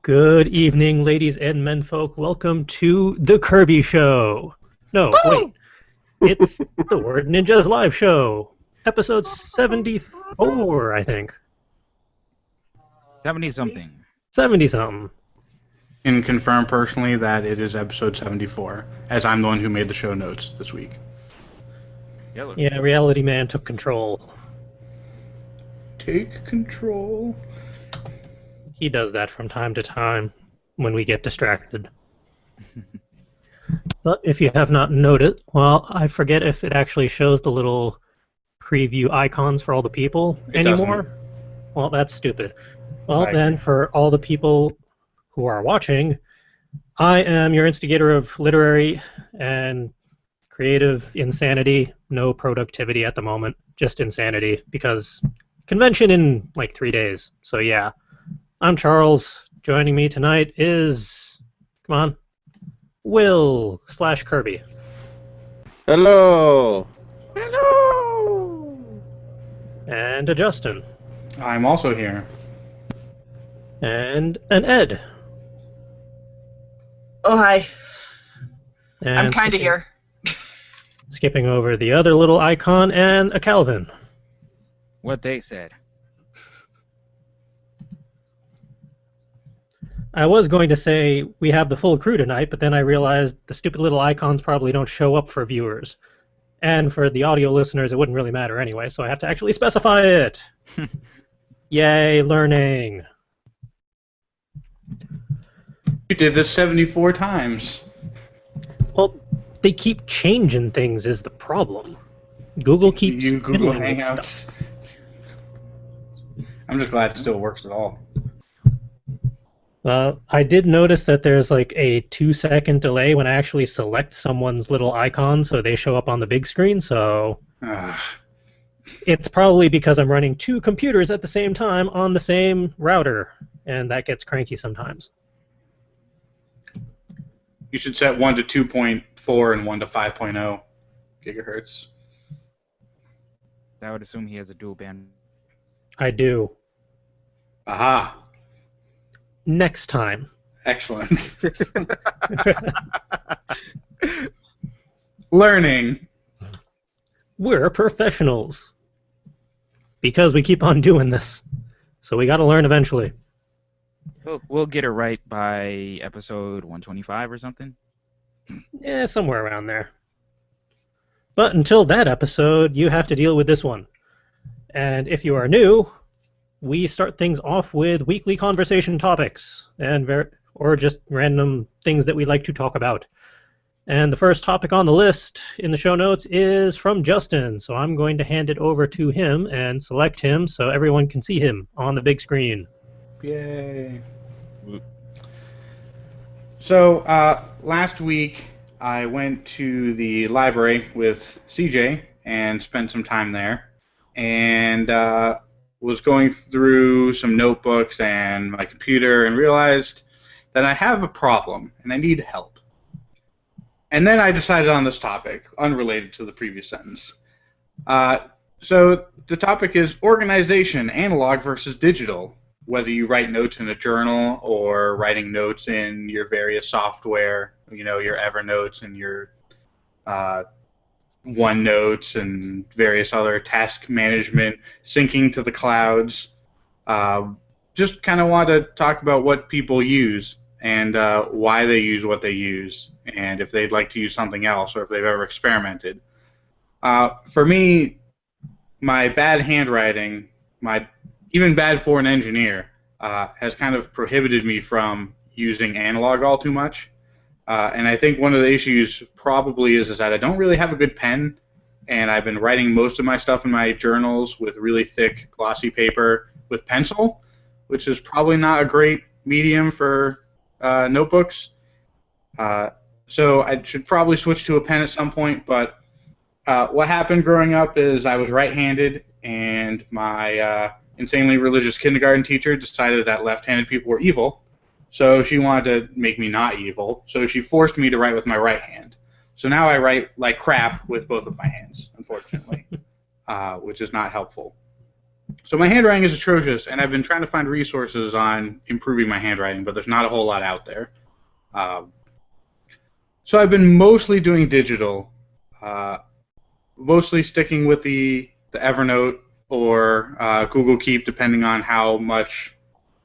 Good evening, ladies and menfolk. Welcome to The Kirby Show. No, wait. It's the Word Ninjas live show. Episode 74, I think. 70-something. 70-something. Can confirm personally that it is episode 74, as I'm the one who made the show notes this week. Yeah, Reality Man took control. Take control. He does that from time to time when we get distracted. But if you have not noted, well, I forget if it actually shows the little preview icons for all the people anymore. Doesn't. Well, that's stupid. Well, I then, agree. for all the people who are watching, I am your instigator of literary and creative insanity. No productivity at the moment, just insanity, because convention in like 3 days. So yeah, I'm Charles. Joining me tonight is, come on, Will/Kirby. Hello. Hello. And a Justin. I'm also here. And an Ed. Oh, hi. And I'm kind of here. Skipping over the other little icon, and a Calvin. What they said. I was going to say we have the full crew tonight, but then I realized the stupid little icons probably don't show up for viewers. And for the audio listeners, it wouldn't really matter anyway, so I have to actually specify it. Yay, learning. You did this 74 times. Well, they keep changing things is the problem. Google keeps You Google fiddling with Hangouts. stuff. I'm just glad it still works at all. I did notice that there's like a 2-second delay when I actually select someone's little icon so they show up on the big screen, so it's probably because I'm running 2 computers at the same time on the same router, and that gets cranky sometimes. You should set 1 to 2.4 and 1 to 5.0 gigahertz. I would assume he has a dual band. I do. Aha. Next time. Excellent. Learning. We're professionals. Because we keep on doing this. So we gotta learn eventually. We'll get it right by episode 125 or something. Yeah, somewhere around there. But until that episode, you have to deal with this one. And if you are new, we start things off with weekly conversation topics, or just random things that we like to talk about. And the first topic on the list in the show notes is from Justin, so I'm going to hand it over to him and select him so everyone can see him on the big screen. Yay. So, last week I went to the library with CJ and spent some time there, and was going through some notebooks and my computer and realized that I have a problem and I need help. And then I decided on this topic, unrelated to the previous sentence. So the topic is organization, analog versus digital. Whether you write notes in a journal or writing notes in your various software, you know, your Evernotes and your OneNotes and various other task management, syncing to the clouds. Just kind of want to talk about what people use and why they use what they use, and if they'd like to use something else or if they've ever experimented. For me, my bad handwriting, even bad for an engineer, has kind of prohibited me from using analog all too much. And I think one of the issues probably is that I don't really have a good pen, and I've been writing most of my stuff in my journals with really thick, glossy paper with pencil, which is probably not a great medium for notebooks. So I should probably switch to a pen at some point, but what happened growing up is I was right-handed, and my insanely religious kindergarten teacher decided that left-handed people were evil. So she wanted to make me not evil, so she forced me to write with my right hand. So now I write like crap with both of my hands, unfortunately, which is not helpful. So my handwriting is atrocious, and I've been trying to find resources on improving my handwriting, but there's not a whole lot out there. Um, so I've been mostly doing digital, uh, mostly sticking with the Evernote or Google Keep, depending on how much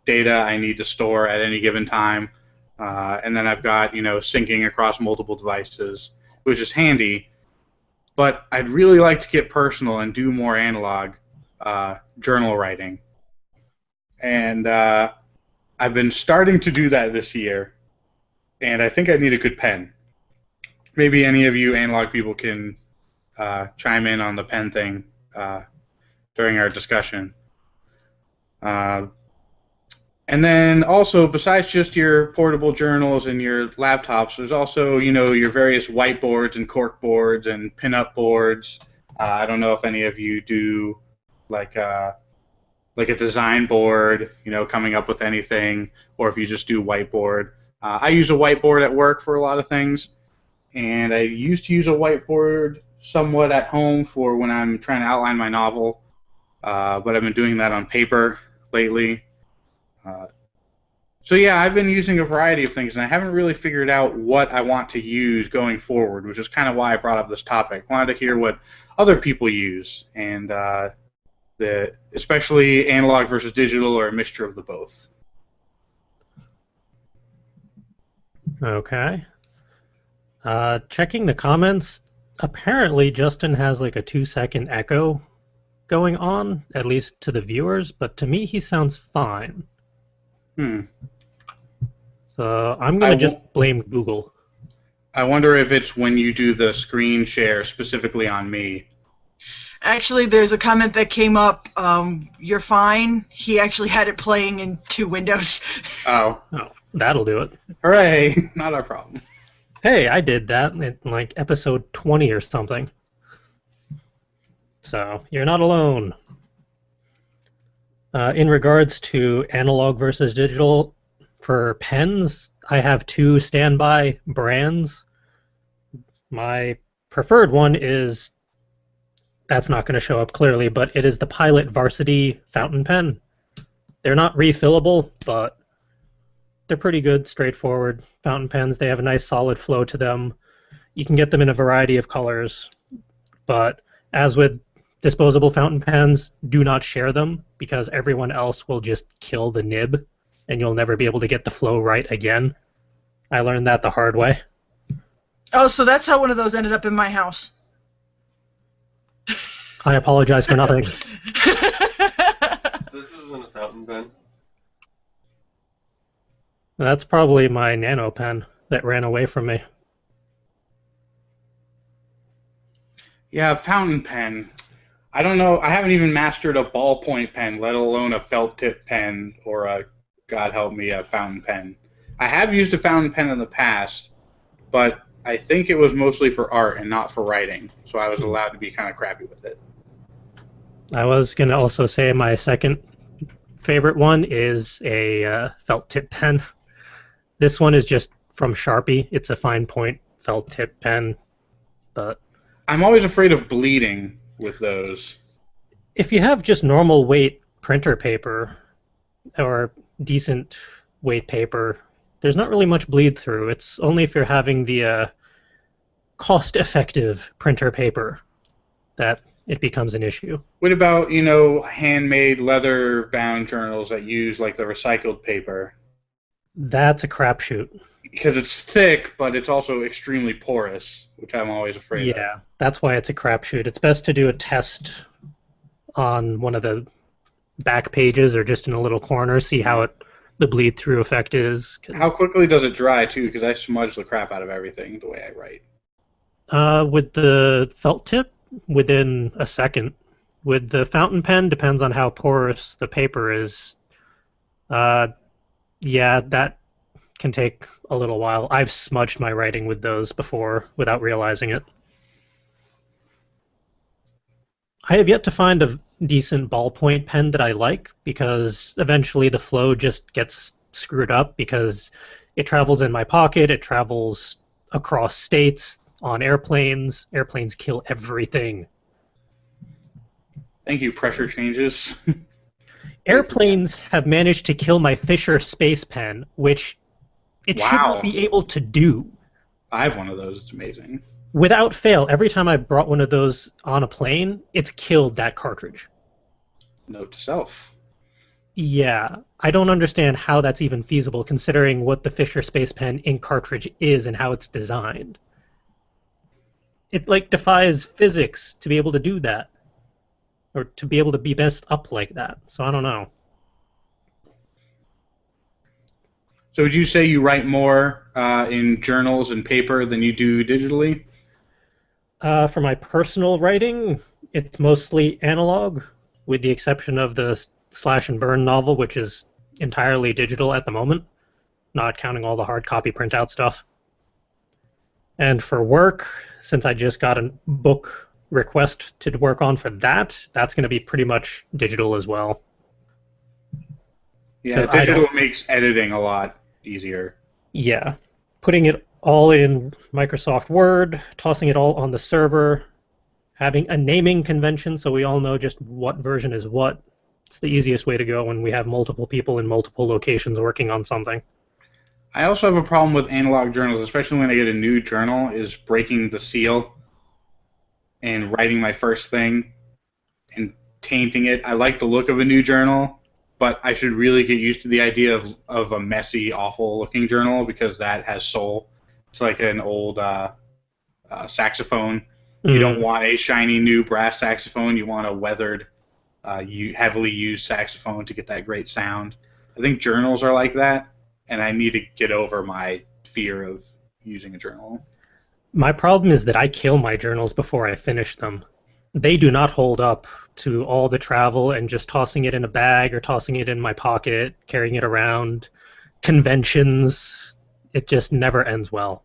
data I need to store at any given time. And then I've got syncing across multiple devices, which is handy. But I'd really like to get personal and do more analog journal writing. And I've been starting to do that this year, and I think I need a good pen. Maybe any of you analog people can chime in on the pen thing during our discussion. And then also, besides just your portable journals and your laptops, there's also, your various whiteboards and cork boards and pinup boards. I don't know if any of you do like a design board, coming up with anything, or if you just do whiteboard. I use a whiteboard at work for a lot of things, and I used to use a whiteboard somewhat at home for when I'm trying to outline my novel, but I've been doing that on paper lately. So yeah, I've been using a variety of things, and I haven't really figured out what I want to use going forward, which is kind of why I brought up this topic. I wanted to hear what other people use, and especially analog versus digital, or a mixture of the both. Okay. Checking the comments, apparently Justin has like a 2-second echo going on, at least to the viewers, but to me he sounds fine. So I'm going to just blame Google. I wonder if it's when you do the screen share specifically on me. Actually, there's a comment that came up, you're fine. He actually had it playing in 2 windows. Oh, that'll do it. Hooray! Not our problem. Hey, I did that in like episode 20 or something. So, you're not alone. In regards to analog versus digital, for pens, I have 2 standby brands. My preferred one is, that's not going to show up clearly, but it is the Pilot Varsity fountain pen. They're not refillable, but they're pretty good, straightforward fountain pens. They have a nice solid flow to them. You can get them in a variety of colors, but as with disposable fountain pens, do not share them because everyone else will just kill the nib and you'll never be able to get the flow right again. I learned that the hard way. Oh, so that's how one of those ended up in my house. I apologize for nothing. This isn't a fountain pen. That's probably my nano pen that ran away from me. Yeah, fountain pen. I don't know. I haven't even mastered a ballpoint pen, let alone a felt tip pen or a, God help me, a fountain pen. I have used a fountain pen in the past, but I think it was mostly for art and not for writing, so I was allowed to be kind of crappy with it. I was going to also say my second favorite one is a felt tip pen. This one is just from Sharpie. It's a fine point felt tip pen, but I'm always afraid of bleeding with those. If you have just normal weight printer paper or decent weight paper, there's not really much bleed through. It's only if you're having the cost-effective printer paper that it becomes an issue. What about, handmade leather-bound journals that use like the recycled paper? That's a crapshoot. Because it's thick, but it's also extremely porous, which I'm always afraid of. Yeah, that's why it's a crapshoot. It's best to do a test on one of the back pages or just in a little corner, see how the bleed-through effect is. How quickly does it dry, too? Because I smudge the crap out of everything the way I write. With the felt tip, within a second. With the fountain pen, depends on how porous the paper is. Yeah, that can take a little while. I've smudged my writing with those before without realizing it. I have yet to find a decent ballpoint pen that I like because eventually the flow just gets screwed up because it travels in my pocket, it travels across states, on airplanes. Airplanes kill everything. Thank you, pressure changes. Airplanes have managed to kill my Fisher space pen, which it should not Wow. be able to do. I have one of those. It's amazing. Without fail, every time I brought one of those on a plane, it's killed that cartridge. Note to self. Yeah, I don't understand how that's even feasible considering what the Fisher Space Pen ink cartridge is and how it's designed. It like defies physics to be able to do that. Or to be able to be messed up like that. So I don't know. So would you say you write more in journals and paper than you do digitally? For my personal writing, it's mostly analog, with the exception of the Slash and Burn novel, which is entirely digital at the moment, not counting all the hard copy printout stuff. And for work, since I just got a book request to work on for that, that's going to be pretty much digital as well. Yeah, 'Cause I digital don't- makes editing a lot easier. Yeah, putting it all in Microsoft Word, tossing it all on the server, having a naming convention so we all know just what version is what. It's the easiest way to go when we have multiple people in multiple locations working on something. I also have a problem with analog journals, especially when I get a new journal, is breaking the seal and writing my first thing and tainting it. I like the look of a new journal, but I should really get used to the idea of a messy, awful-looking journal because that has soul. It's like an old saxophone. You don't want a shiny new brass saxophone. You want a weathered, heavily used saxophone to get that great sound. I think journals are like that, and I need to get over my fear of using a journal. My problem is that I kill my journals before I finish them. They do not hold up to all the travel and just tossing it in a bag or tossing it in my pocket, carrying it around, conventions. It just never ends well.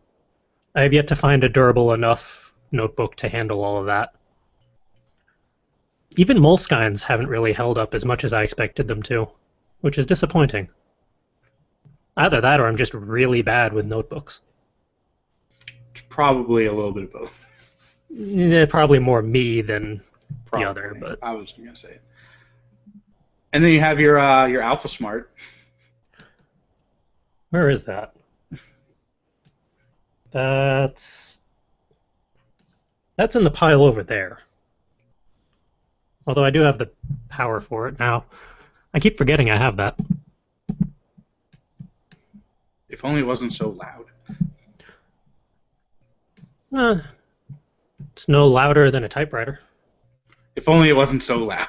I have yet to find a durable enough notebook to handle all of that. Even Moleskines haven't really held up as much as I expected them to, which is disappointing. Either that or I'm just really bad with notebooks. It's probably a little bit of both. Probably more me than Probably. the other, but I was going to say it. And then you have your Alpha Smart. where is that? That's in the pile over there. Although I do have the power for it now. I keep forgetting I have that. If only it wasn't so loud. It's no louder than a typewriter. If only it wasn't so loud.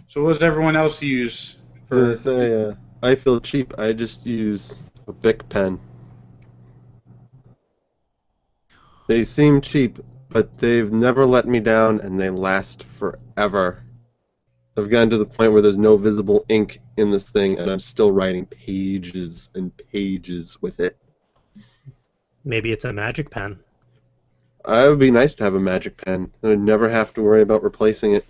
So what does everyone else use? I feel cheap. I just use a Bic pen. They seem cheap, but they've never let me down, and they last forever. I've gotten to the point where there's no visible ink in this thing, and I'm still writing pages and pages with it. Maybe it's a magic pen. It would be nice to have a magic pen. I'd never have to worry about replacing it.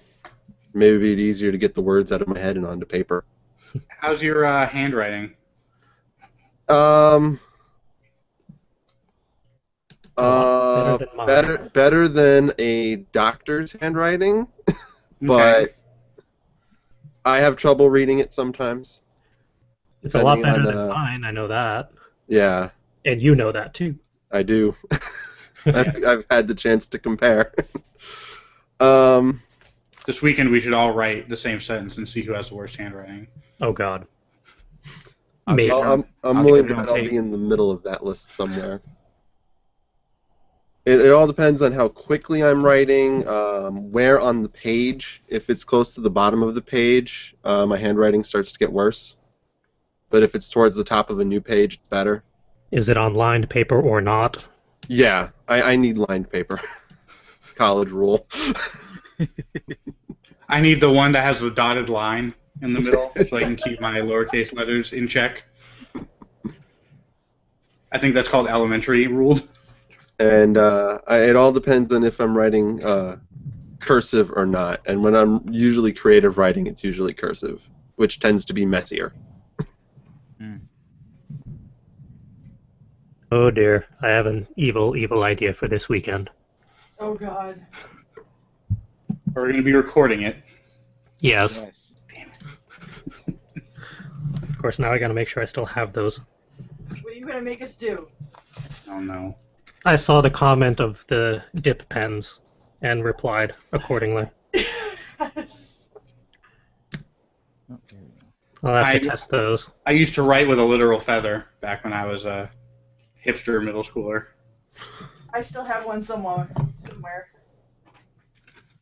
Maybe it'd be easier to get the words out of my head and onto paper. How's your handwriting? Better than mine. Better than a doctor's handwriting, but Okay. I have trouble reading it sometimes. It's a lot depending better on, than mine, I know that. Yeah, And you know that too. I do. I've had the chance to compare. This weekend we should all write the same sentence and see who has the worst handwriting. Oh God. I'll Maybe. get it on- I'm I'll willing get it to on bet I'll tape. be in the middle of that list somewhere. It all depends on how quickly I'm writing, where on the page. If it's close to the bottom of the page, my handwriting starts to get worse. But if it's towards the top of a new page, it's better. Is it on lined paper or not? Yeah, I need lined paper. College rule. I need the one that has the dotted line in the middle so I can keep my lowercase letters in check. I think that's called elementary ruled. And it all depends on if I'm writing cursive or not. And when I'm usually creative writing, it's usually cursive, which tends to be messier. Oh dear, I have an evil idea for this weekend. Oh God. We're going to be recording it. Yes. Yes. Of course, now I gotta make sure I still have those. What are you gonna make us do? Oh no. I saw the comment of the dip pens and replied accordingly. Okay. I'll have to I test those. I used to write with a literal feather back when I was a hipster middle schooler. I still have one somewhere.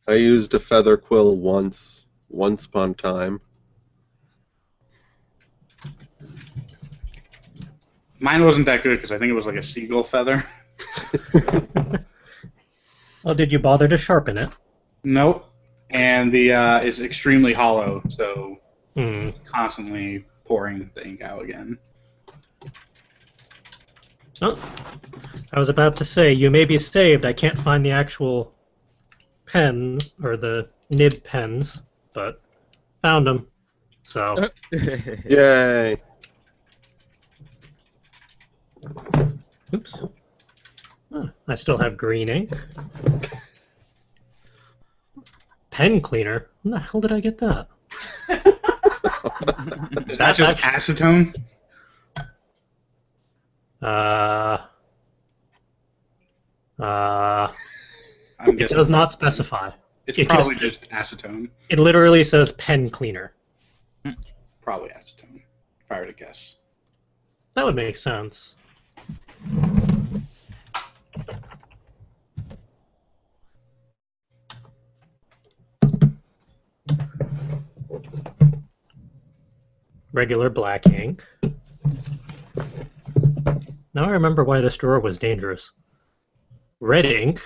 I used a feather quill once upon a time. Mine wasn't that good because I think it was like a seagull feather. Well, did you bother to sharpen it? Nope. And the it's extremely hollow, so Hmm. constantly pouring the ink out again. Oh, I was about to say, you may be saved. I can't find the actual pen, or the nib pens, but found them. So, Yay! oops. Huh, I still have green ink. Pen cleaner? When the hell did I get that? Is that That's just acetone? I'm It guessing does not specify. it's it probably just- just acetone. It literally says pen cleaner. Probably acetone, if I were to guess. That would make sense. Regular black ink. Now I remember why this drawer was dangerous. Red ink.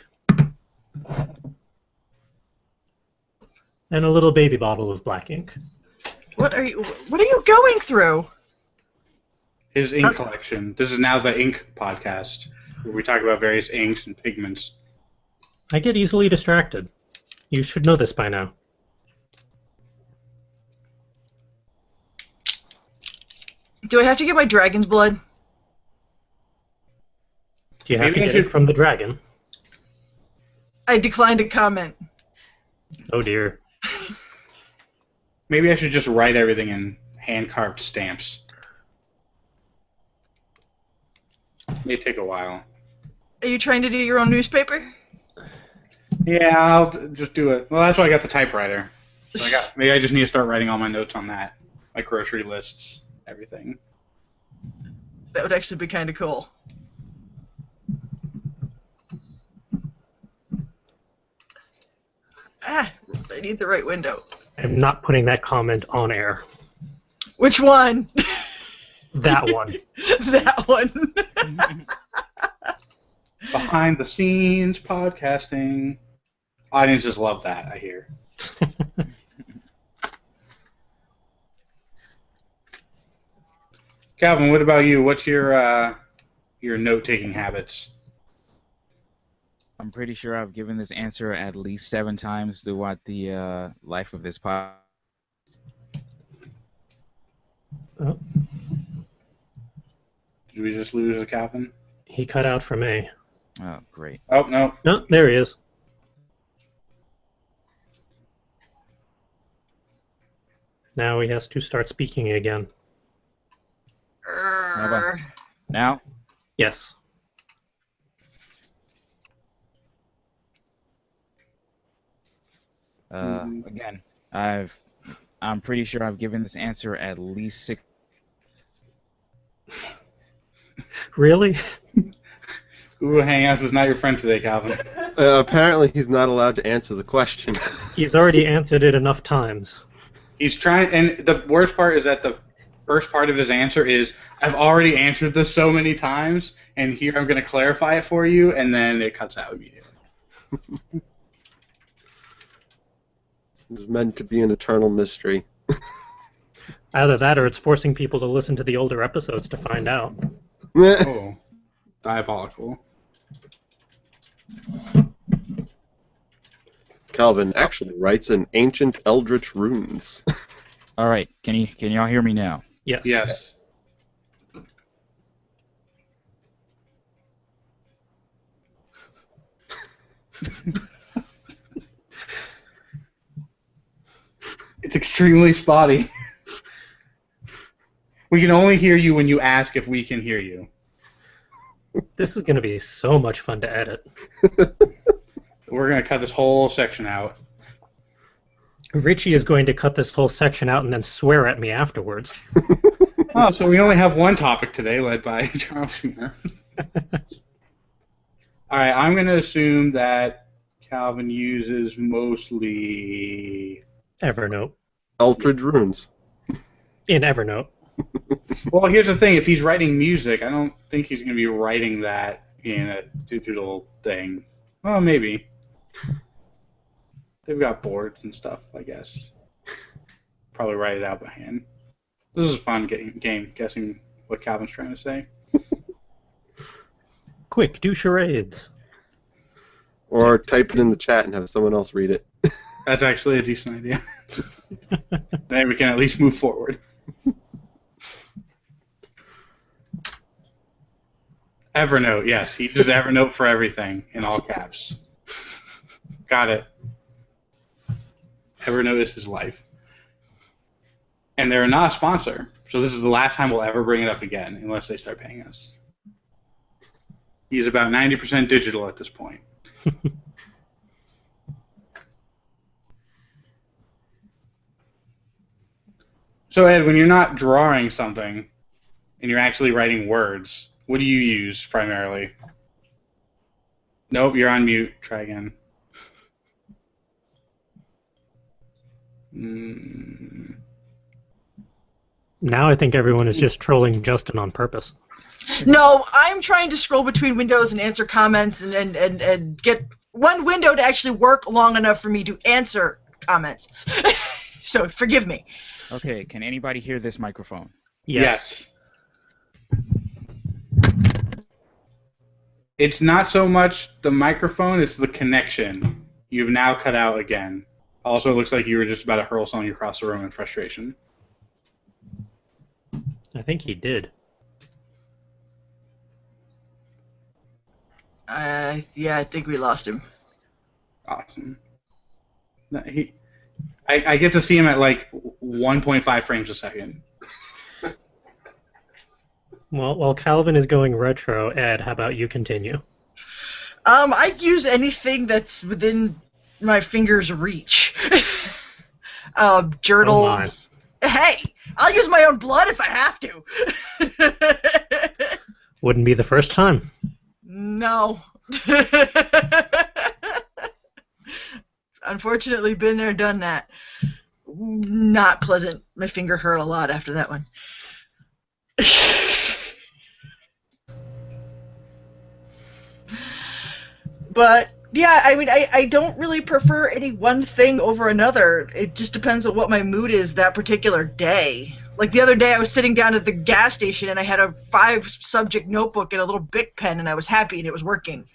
And a little baby bottle of black ink. What are you going through? His ink collection. This is now the ink podcast, where we talk about various inks and pigments. I get easily distracted. You should know this by now. Do I have to get my dragon's blood? Do you have Maybe to I get should- it from the dragon? I declined to comment. Oh dear. Maybe I should just write everything in hand-carved stamps. May take a while. Are you trying to do your own newspaper? Yeah, I'll just do it. Well, that's why I got the typewriter. So maybe I just need to start writing all my notes on that, my grocery lists, everything. That would actually be kind of cool. Ah, I need the right window. I'm not putting that comment on air. Which one? That one. That one. Behind the scenes podcasting. Audiences love that, I hear. Calvin, what about you? What's your note-taking habits? I'm pretty sure I've given this answer at least 7 times throughout the life of this pod. Oh, Did we just lose a Calvin? he cut out for me. Oh, great. Oh, no. No, there he is. Now he has to start speaking again. about- Now? Yes. Again, I'm pretty sure I've given this answer at least 6. Really? Google Hangouts is not your friend today, Calvin. Apparently, he's not allowed to answer the question. He's already answered it enough times. He's trying, and the worst part is that the first part of his answer is, I've already answered this so many times, and here I'm going to clarify it for you, and then it cuts out immediately. It was meant to be an eternal mystery. Either that or it's forcing people to listen to the older episodes to find out. Oh, diabolical. Calvin actually writes in ancient eldritch runes. All right, can y'all hear me now? Yes. Yes. It's extremely spotty. We can only hear you when you ask if we can hear you. This is going to be so much fun to edit. We're going to cut this whole section out. Richie is going to cut this whole section out and then swear at me afterwards. Oh, so we only have one topic today, led by Charles Schumer. All right, I'm going to assume that Calvin uses mostly... Evernote. Eldridge runes. In Evernote. Well, here's the thing. If he's writing music, I don't think he's going to be writing that in a digital thing. Well, maybe. They've got boards and stuff, I guess. Probably write it out by hand. This is a fun game, guessing what Calvin's trying to say. Quick, do charades. Or type it in the chat and have someone else read it. That's actually a decent idea. Then we can at least move forward. Evernote, yes. He uses Evernote for everything, in all caps. Got it. Evernote is his life. And they're not a sponsor, so this is the last time we'll ever bring it up again, unless they start paying us. He's about 90% digital at this point. So, Ed, when you're not drawing something and you're actually writing words, what do you use primarily? Nope, you're on mute. Try again. Now I think everyone is just trolling Justin on purpose. No, I'm trying to scroll between windows and answer comments and get one window to actually work long enough for me to answer comments. So forgive me. Okay, can anybody hear this microphone? Yes. It's not so much the microphone, it's the connection. You've now cut out again. Also, it looks like you were just about to hurl something across the room in frustration. I think he did. Yeah, I think we lost him. Awesome. No, I get to see him at like 1.5 frames a second. Well, while Calvin is going retro, Ed, how about you continue? I use anything that's within my finger's reach. Journals. Oh Hey, I'll use my own blood if I have to. Wouldn't be the first time. No. Unfortunately, been there, done that. Not pleasant. My finger hurt a lot after that one. But yeah, I mean, I don't really prefer any one thing over another. It just depends on what my mood is that particular day. Like the other day, I was sitting down at the gas station and I had a 5-subject notebook and a little Bic pen, and I was happy and it was working.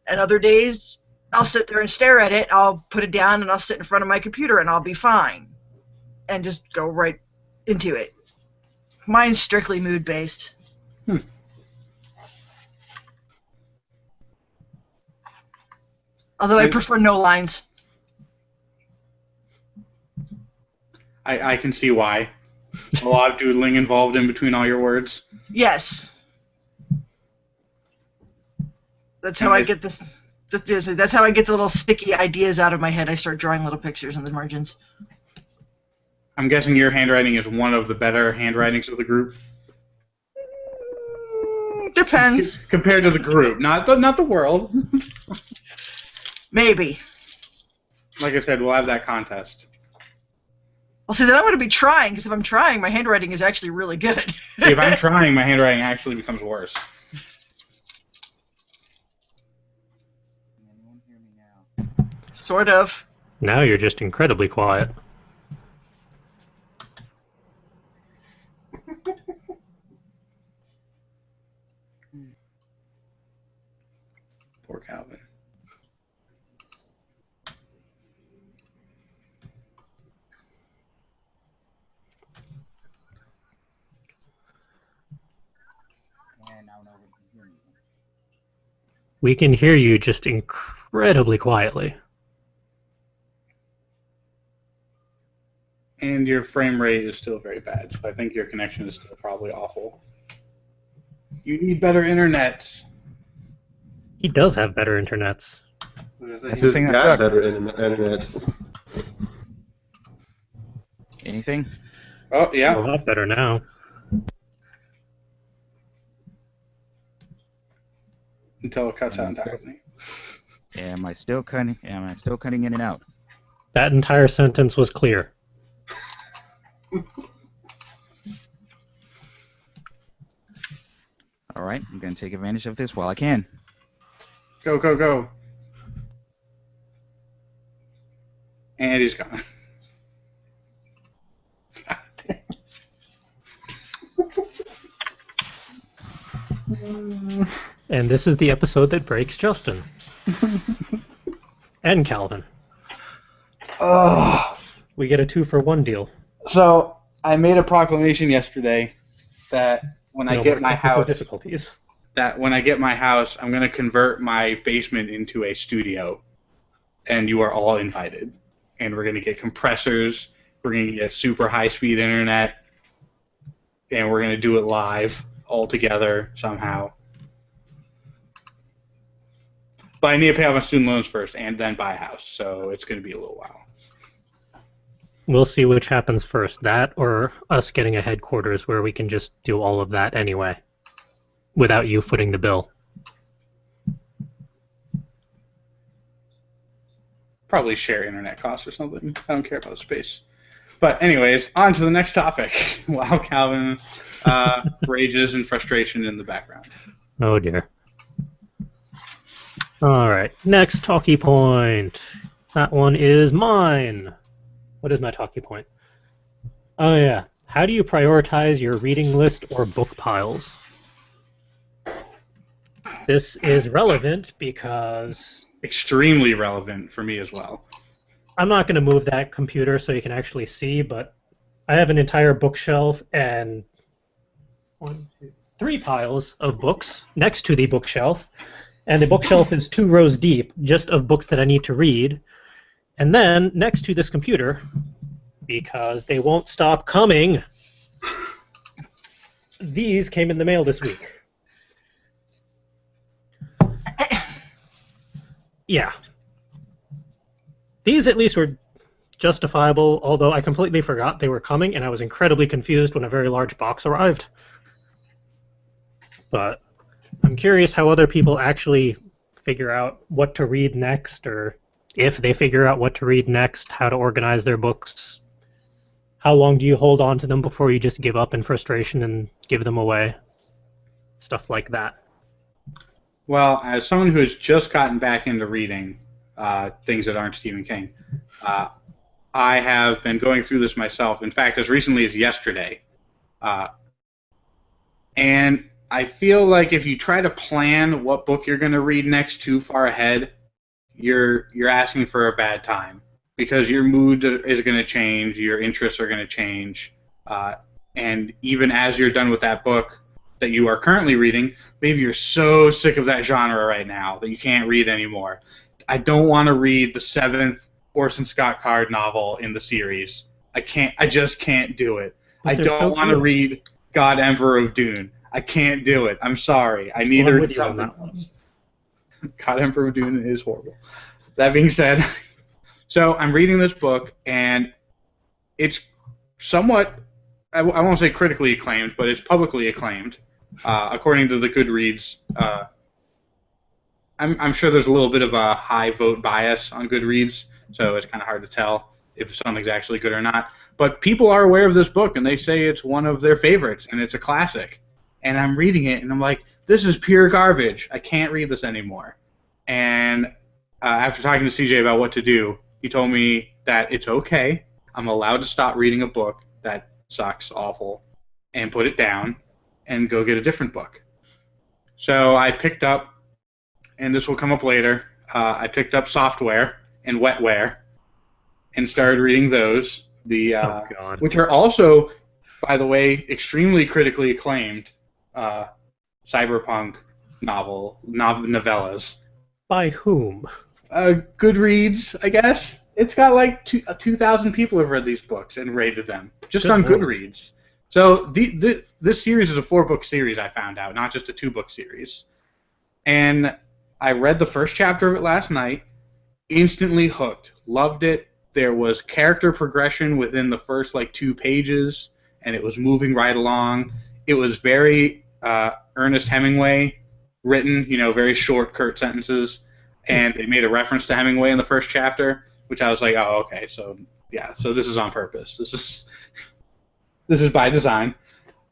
And other days, I'll sit there and stare at it. I'll put it down and I'll sit in front of my computer and I'll be fine, and just go right into it. Mine's strictly mood based. Although I prefer no lines. I can see why. A lot of doodling involved in between all your words. Yes. That's how I get this. That's how I get the little sticky ideas out of my head. I start drawing little pictures in the margins. I'm guessing your handwriting is one of the better handwritings of the group. Depends. Compared to the group, not the world. Maybe. Like I said, we'll have that contest. Well, see, then I'm going to be trying, because if I'm trying, my handwriting is actually really good. See, if I'm trying, my handwriting actually becomes worse. Can anyone hear me now? Sort of. Now you're just incredibly quiet. Poor Calvin. And now nobody can hear me. We can hear you just incredibly quietly. And your frame rate is still very bad, so I think your connection is still probably awful. You need better internet. He does have better internets. That's He's the thing that got sucks. better internet. Anything? Oh, A yeah. lot better now. Until it cuts out entirely. Am I still cutting in and out? That entire sentence was clear. All right, I'm going to take advantage of this while I can. Go, go, go. And he's gone. And this is the episode that breaks Justin. And Calvin. Oh. We get a 2-for-1 deal. So I made a proclamation yesterday that when I No get more my technical house, difficulties. I'm going to convert my basement into a studio, and you are all invited. And we're going to get compressors. We're going to get super high-speed internet, and we're going to do it live all together somehow. But I need to pay off my student loans first, and then buy a house. So it's going to be a little while. We'll see which happens first, that or us getting a headquarters where we can just do all of that anyway, without you footing the bill. Probably share internet costs or something. I don't care about the space. But anyways, on to the next topic. While Calvin rages in frustration in the background. Oh dear. Alright, next talkie point. That one is mine. What is my talkie point? Oh yeah. How do you prioritize your reading list or book piles? This is relevant because Extremely relevant for me as well. I'm not going to move that computer so you can actually see, but I have an entire bookshelf and 3 piles of books next to the bookshelf, and the bookshelf is 2 rows deep just of books that I need to read. And then next to this computer, because they won't stop coming, these came in the mail this week. Yeah. These at least were justifiable, although I completely forgot they were coming, and I was incredibly confused when a very large box arrived. But I'm curious how other people actually figure out what to read next, or if they figure out what to read next, how to organize their books. How long do you hold on to them before you just give up in frustration and give them away? Stuff like that. Well, as someone who has just gotten back into reading things that aren't Stephen King, I have been going through this myself. In fact, as recently as yesterday. And I feel like if you try to plan what book you're going to read next too far ahead, you're asking for a bad time, because your mood is going to change, your interests are going to change, and even as you're done with that book that you are currently reading, maybe you're so sick of that genre right now that you can't read anymore. I don't want to read the 7th Orson Scott Card novel in the series. I just can't do it. But I they're don't so want to good. read God Emperor of Dune. I can't do it. I'm sorry. I need Well, I'm to with read you on something that one. else. God Emperor of Dune is horrible. That being said, so I'm reading this book, and it's somewhat, I won't say critically acclaimed, but it's publicly acclaimed. According to the Goodreads, I'm sure there's a little bit of a high vote bias on Goodreads, so it's kind of hard to tell if something's actually good or not. But people are aware of this book, and they say it's one of their favorites, and it's a classic. And I'm reading it, and I'm like, this is pure garbage. I can't read this anymore. And after talking to CJ about what to do, he told me that it's okay. I'm allowed to stop reading a book that sucks awful and put it down and go get a different book. So I picked up, and this will come up later, I picked up Software and Wetware and started reading those, Oh, God. which are also, by the way, extremely critically acclaimed. Cyberpunk novellas. By whom? Goodreads, I guess. It's got like 2,000 people have read these books and rated them just Good on lord. Goodreads. So this series is a 4-book series. I found out, not just a 2-book series. And I read the first chapter of it last night. Instantly hooked. Loved it. There was character progression within the first like 2 pages, and it was moving right along. It was very Ernest Hemingway written, very short, curt sentences, and they made a reference to Hemingway in the first chapter, which I was like, oh, okay, so yeah, so this is on purpose. This is by design.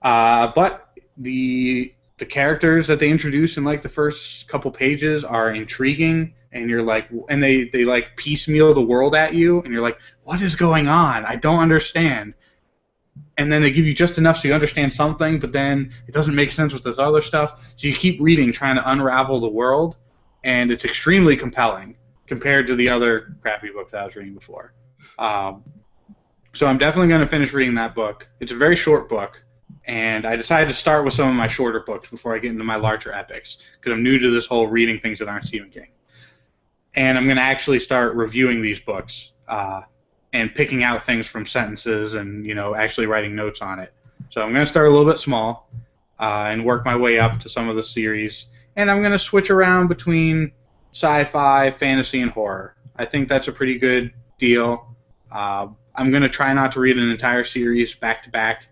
But the characters that they introduce in like the first couple pages are intriguing, and you're like, and they like piecemeal the world at you, and you're like, what is going on? I don't understand. And then they give you just enough so you understand something, but then it doesn't make sense with this other stuff. So you keep reading, trying to unravel the world, and it's extremely compelling compared to the other crappy book that I was reading before. So I'm definitely going to finish reading that book. It's a very short book, and I decided to start with some of my shorter books before I get into my larger epics, because I'm new to this whole reading things that aren't Stephen King. And I'm going to actually start reviewing these books and picking out things from sentences and actually writing notes on it. So I'm going to start a little bit small and work my way up to some of the series, and I'm going to switch around between sci-fi, fantasy, and horror. I think that's a pretty good deal. I'm going to try not to read an entire series back to back,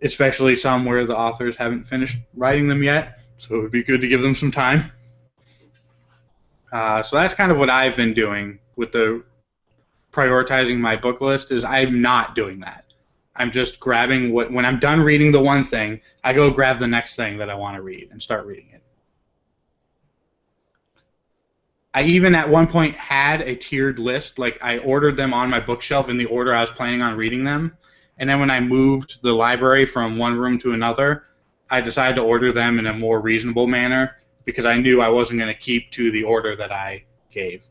especially some where the authors haven't finished writing them yet, so it would be good to give them some time. So that's kind of what I've been doing with the prioritizing my book list. Is I'm not doing that. I'm just grabbing when I'm done reading the one thing, I go grab the next thing that I want to read and start reading it. I even at one point had a tiered list, like I ordered them on my bookshelf in the order I was planning on reading them, and then when I moved the library from one room to another, I decided to order them in a more reasonable manner because I knew I wasn't going to keep to the order that I gave.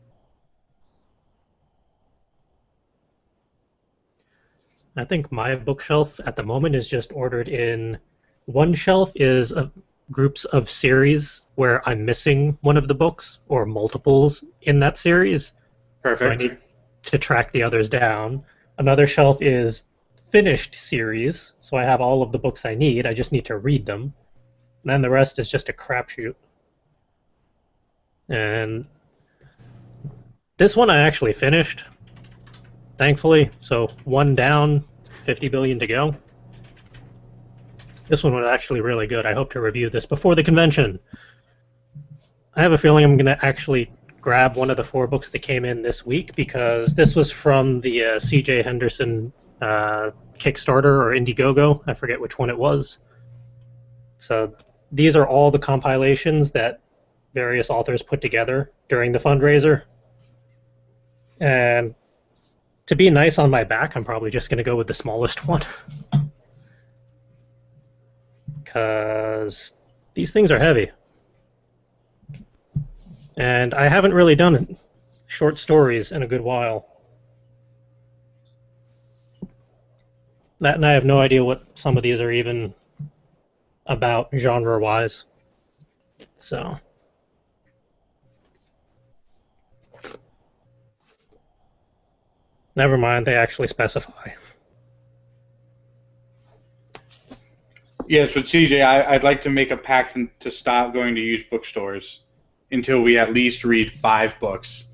I think my bookshelf at the moment is just ordered in one shelf is groups of series where I'm missing one of the books or multiples in that series. Perfect. So I need to track the others down. Another shelf is finished series, so I have all of the books I need. I just need to read them. And then the rest is just a crapshoot. And this one I actually finished, thankfully. So 1 down, 50 billion to go. This one was actually really good. I hope to review this before the convention. I have a feeling I'm going to actually grab one of the 4 books that came in this week because this was from the C.J. Henderson Kickstarter or Indiegogo. I forget which one it was. So these are all the compilations that various authors put together during the fundraiser. And to be nice on my back, I'm probably just going to go with the smallest one. Because these things are heavy. And I haven't really done short stories in a good while. That and I have no idea what some of these are even about genre-wise. So never mind, they actually specify. Yes, but CJ, I'd like to make a pact to stop going to used bookstores until we at least read 5 books.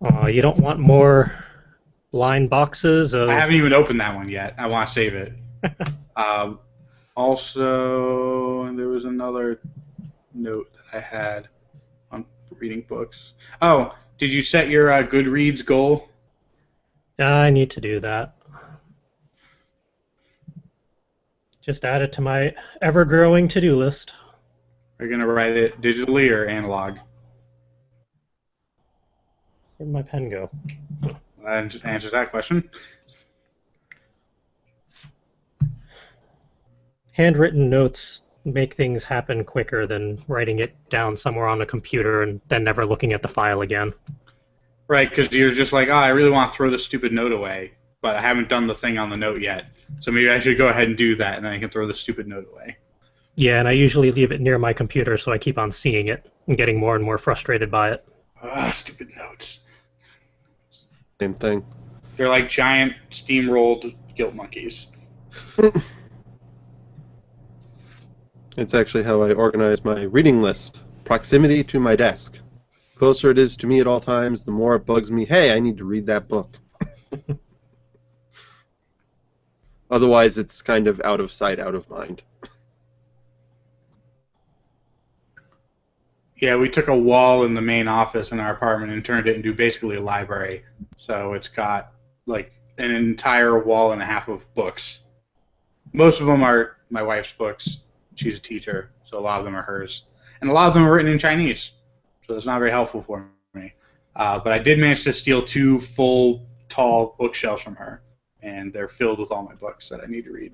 You don't want more blind boxes of... I haven't even opened that one yet. I want to save it. Also, there was another note that I had on reading books. Oh, did you set your Goodreads goal? I need to do that. Just add it to my ever-growing to-do list. Are you going to write it digitally or analog? Where'd my pen go? That answers that question. Handwritten notes make things happen quicker than writing it down somewhere on a computer and then never looking at the file again. Right, because you're just like, oh, I really want to throw this stupid note away, but I haven't done the thing on the note yet. So maybe I should go ahead and do that, and then I can throw the stupid note away. Yeah, and I usually leave it near my computer so I keep on seeing it and getting more and more frustrated by it. Stupid notes. Same thing. They're like giant steamrolled guilt monkeys. It's actually how I organize my reading list. Proximity to my desk. The closer it is to me at all times, the more it bugs me, hey, I need to read that book. Otherwise, it's kind of out of sight, out of mind. Yeah, we took a wall in the main office in our apartment and turned it into basically a library. So it's got like an entire wall and a half of books. Most of them are my wife's books. She's a teacher, so a lot of them are hers. And a lot of them are written in Chinese, so it's not very helpful for me. But I did manage to steal 2 full, tall bookshelves from her, and they're filled with all my books that I need to read.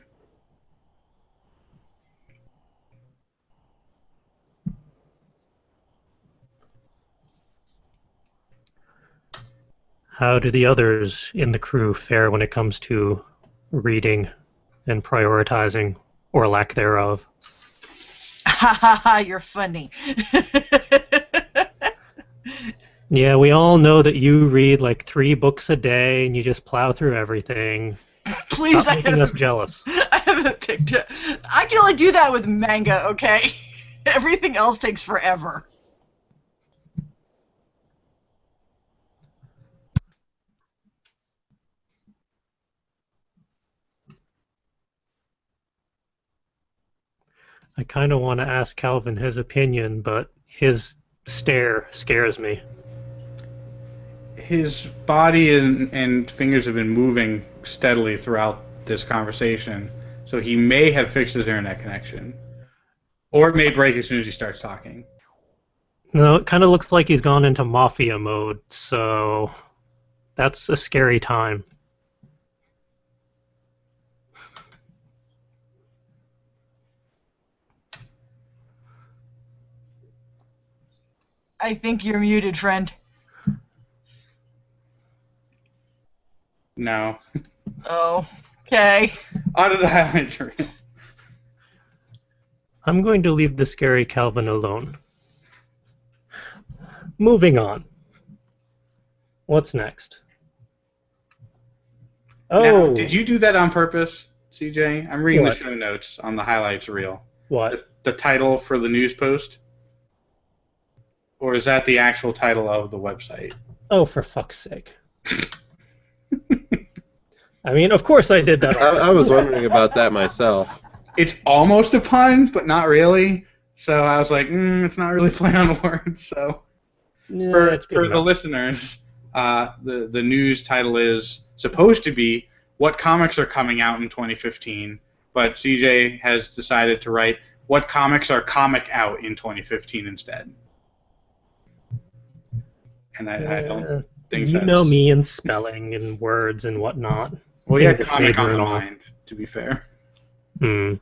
How do the others in the crew fare when it comes to reading and prioritizing, or lack thereof? Ha ha ha, you're funny. Yeah, we all know that you read like 3 books a day and you just plow through everything. Please, Stop making us jealous. I haven't picked it. I can only do that with manga, okay? Everything else takes forever. I kind of want to ask Calvin his opinion, but his stare scares me. His body and fingers have been moving steadily throughout this conversation, so he may have fixed his internet connection. Or it may break as soon as he starts talking. No, it kind of looks like he's gone into mafia mode, so that's a scary time. I think you're muted, friend. No. Oh, okay. On to the highlights reel. I'm going to leave the scary Calvin alone. Moving on. What's next? Oh, Now, did you do that on purpose, CJ? I'm reading What? the show notes on the highlights reel. what? The title for the news post? Or is that the actual title of the website? Oh, for fuck's sake. I mean, of course I did that. I was wondering about that myself. It's almost a pun, but not really. So I was like, it's not really play on words. So Yeah, it's good for the enough. listeners, the news title is supposed to be what comics are coming out in 2015, but CJ has decided to write what comics are comic out in 2015 instead. And I don't think You that's... know me and spelling and words and whatnot. Well, yeah, English comic major on the and all. mind, to be fair. All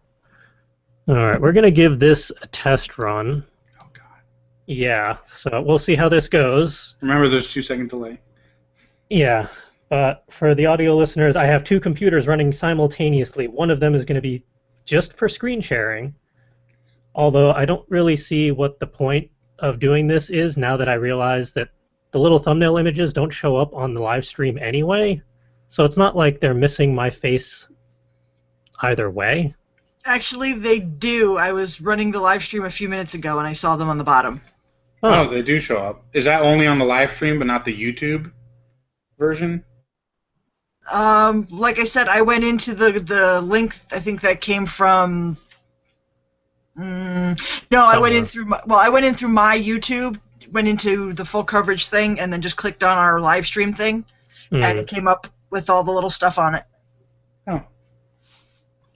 right, we're gonna give this a test run. Oh, God. Yeah, so we'll see how this goes. Remember, there's a 2-second delay. Yeah, but for the audio listeners, I have 2 computers running simultaneously. One of them is going to be just for screen sharing, although I don't really see what the point of doing this is now that I realize that the little thumbnail images don't show up on the live stream anyway, so it's not like they're missing my face either way. Actually, they do. I was running the live stream a few minutes ago, and I saw them on the bottom. Oh, they do show up. Is that only on the live stream, but not the YouTube version? Like I said, I went into the link. I think that came from. No, I went in through I went in through my YouTube, went into the full coverage thing, and then just clicked on our live stream thing, and it came up with all the little stuff on it. Oh.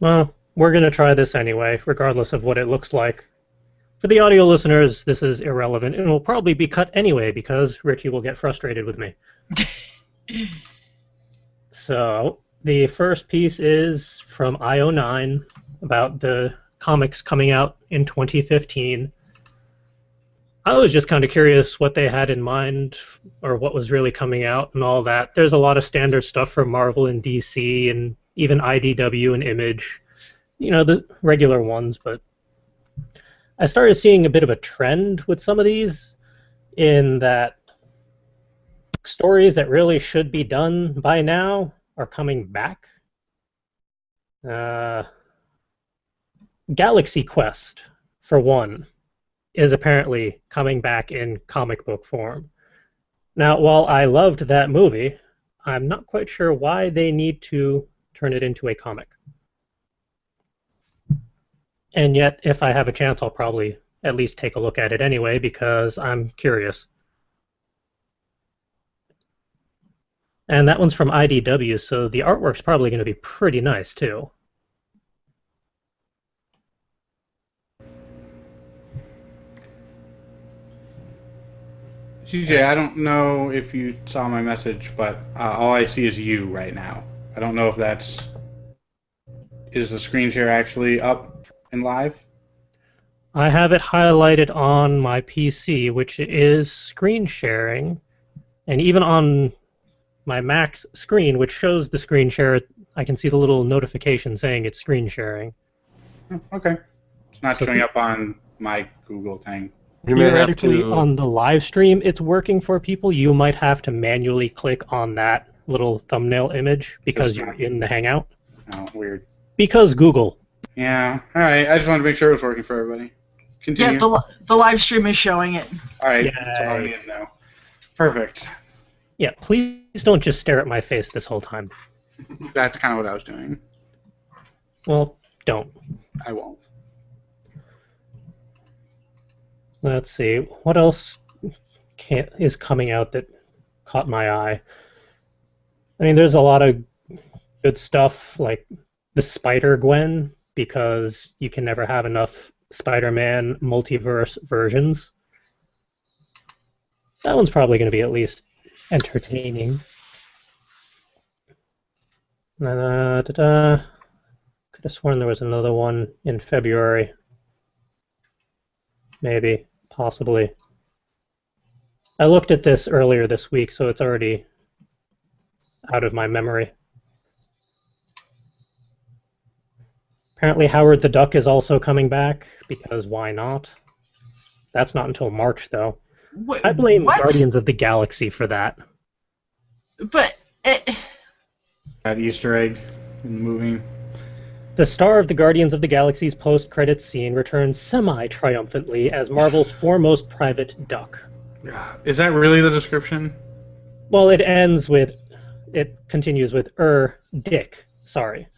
Well, we're going to try this anyway, regardless of what it looks like. For the audio listeners, this is irrelevant, and it will probably be cut anyway because Richie will get frustrated with me. So, the first piece is from IO9 about the comics coming out in 2015. I was just kind of curious what they had in mind or what was really coming out and all that. There's a lot of standard stuff from Marvel and DC and even IDW and Image, the regular ones, but I started seeing a bit of a trend with some of these in that stories that really should be done by now are coming back. Uh, Galaxy Quest, for one, is apparently coming back in comic book form. Now, while I loved that movie, I'm not quite sure why they need to turn it into a comic. And yet, if I have a chance, I'll probably at least take a look at it anyway because I'm curious. And that one's from IDW, so the artwork's probably going to be pretty nice too. CJ, I don't know if you saw my message, but all I see is you right now. I don't know if is the screen share actually up and live? I have it highlighted on my PC, which is screen sharing, and even on my Mac's screen, which shows the screen share, I can see the little notification saying it's screen sharing. Okay. It's not showing up on my Google thing. You may have Theoretically, to. on the live stream, it's working for people. You might have to manually click on that little thumbnail image because you're in the Hangout. Oh, weird. Because Google. Yeah. All right. I just wanted to make sure it was working for everybody. Continue. Yeah, the live stream is showing it. All right. Yay. That's all I need to know. Perfect. Yeah, please don't just stare at my face this whole time. That's kind of what I was doing. Well, don't. I won't. Let's see. What else is coming out that caught my eye? I mean, there's a lot of good stuff like the Spider-Gwen, because you can never have enough Spider-Man multiverse versions. That one's probably going to be at least entertaining. Could have sworn there was another one in February. Maybe. Possibly. I looked at this earlier this week, so it's already out of my memory. Apparently Howard the Duck is also coming back, because why not? That's not until March, though. Wait, I blame what? Guardians of the Galaxy for that. But That Easter egg in the movie. The star of the Guardians of the Galaxy's post-credits scene returns semi-triumphantly as Marvel's foremost private duck. Is that really the description? Well, it continues with, Dick, sorry.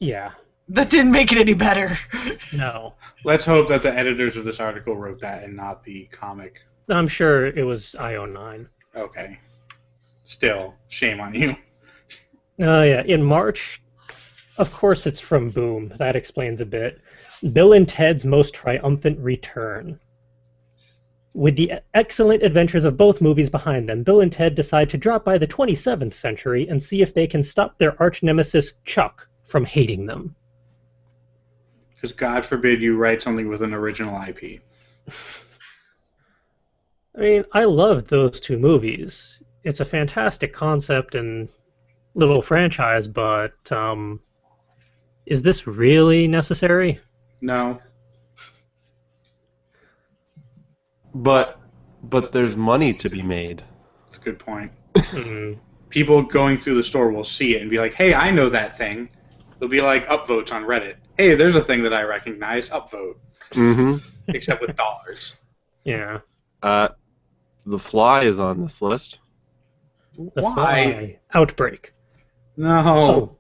Yeah, that didn't make it any better. no. Let's hope that the editors of this article wrote that and not the comic. I'm sure it was IO9. Okay. Still, shame on you. Oh, yeah, in March, of course it's from Boom. That explains a bit. Bill and Ted's Most Triumphant Return. With the excellent adventures of both movies behind them, Bill and Ted decide to drop by the 27th century and see if they can stop their arch-nemesis Chuck from hating them. Because God forbid you write something with an original IP. I mean, I loved those two movies. It's a fantastic concept and little franchise, but is this really necessary? No. But there's money to be made. That's a good point. Mm. People going through the store will see it and be like, hey, I know that thing. There'll be like upvotes on Reddit. Hey, there's a thing that I recognize. Upvote. Mm-hmm. Except with dollars. Yeah. The Fly is on this list. The Why? Fly. Outbreak. No. Oh.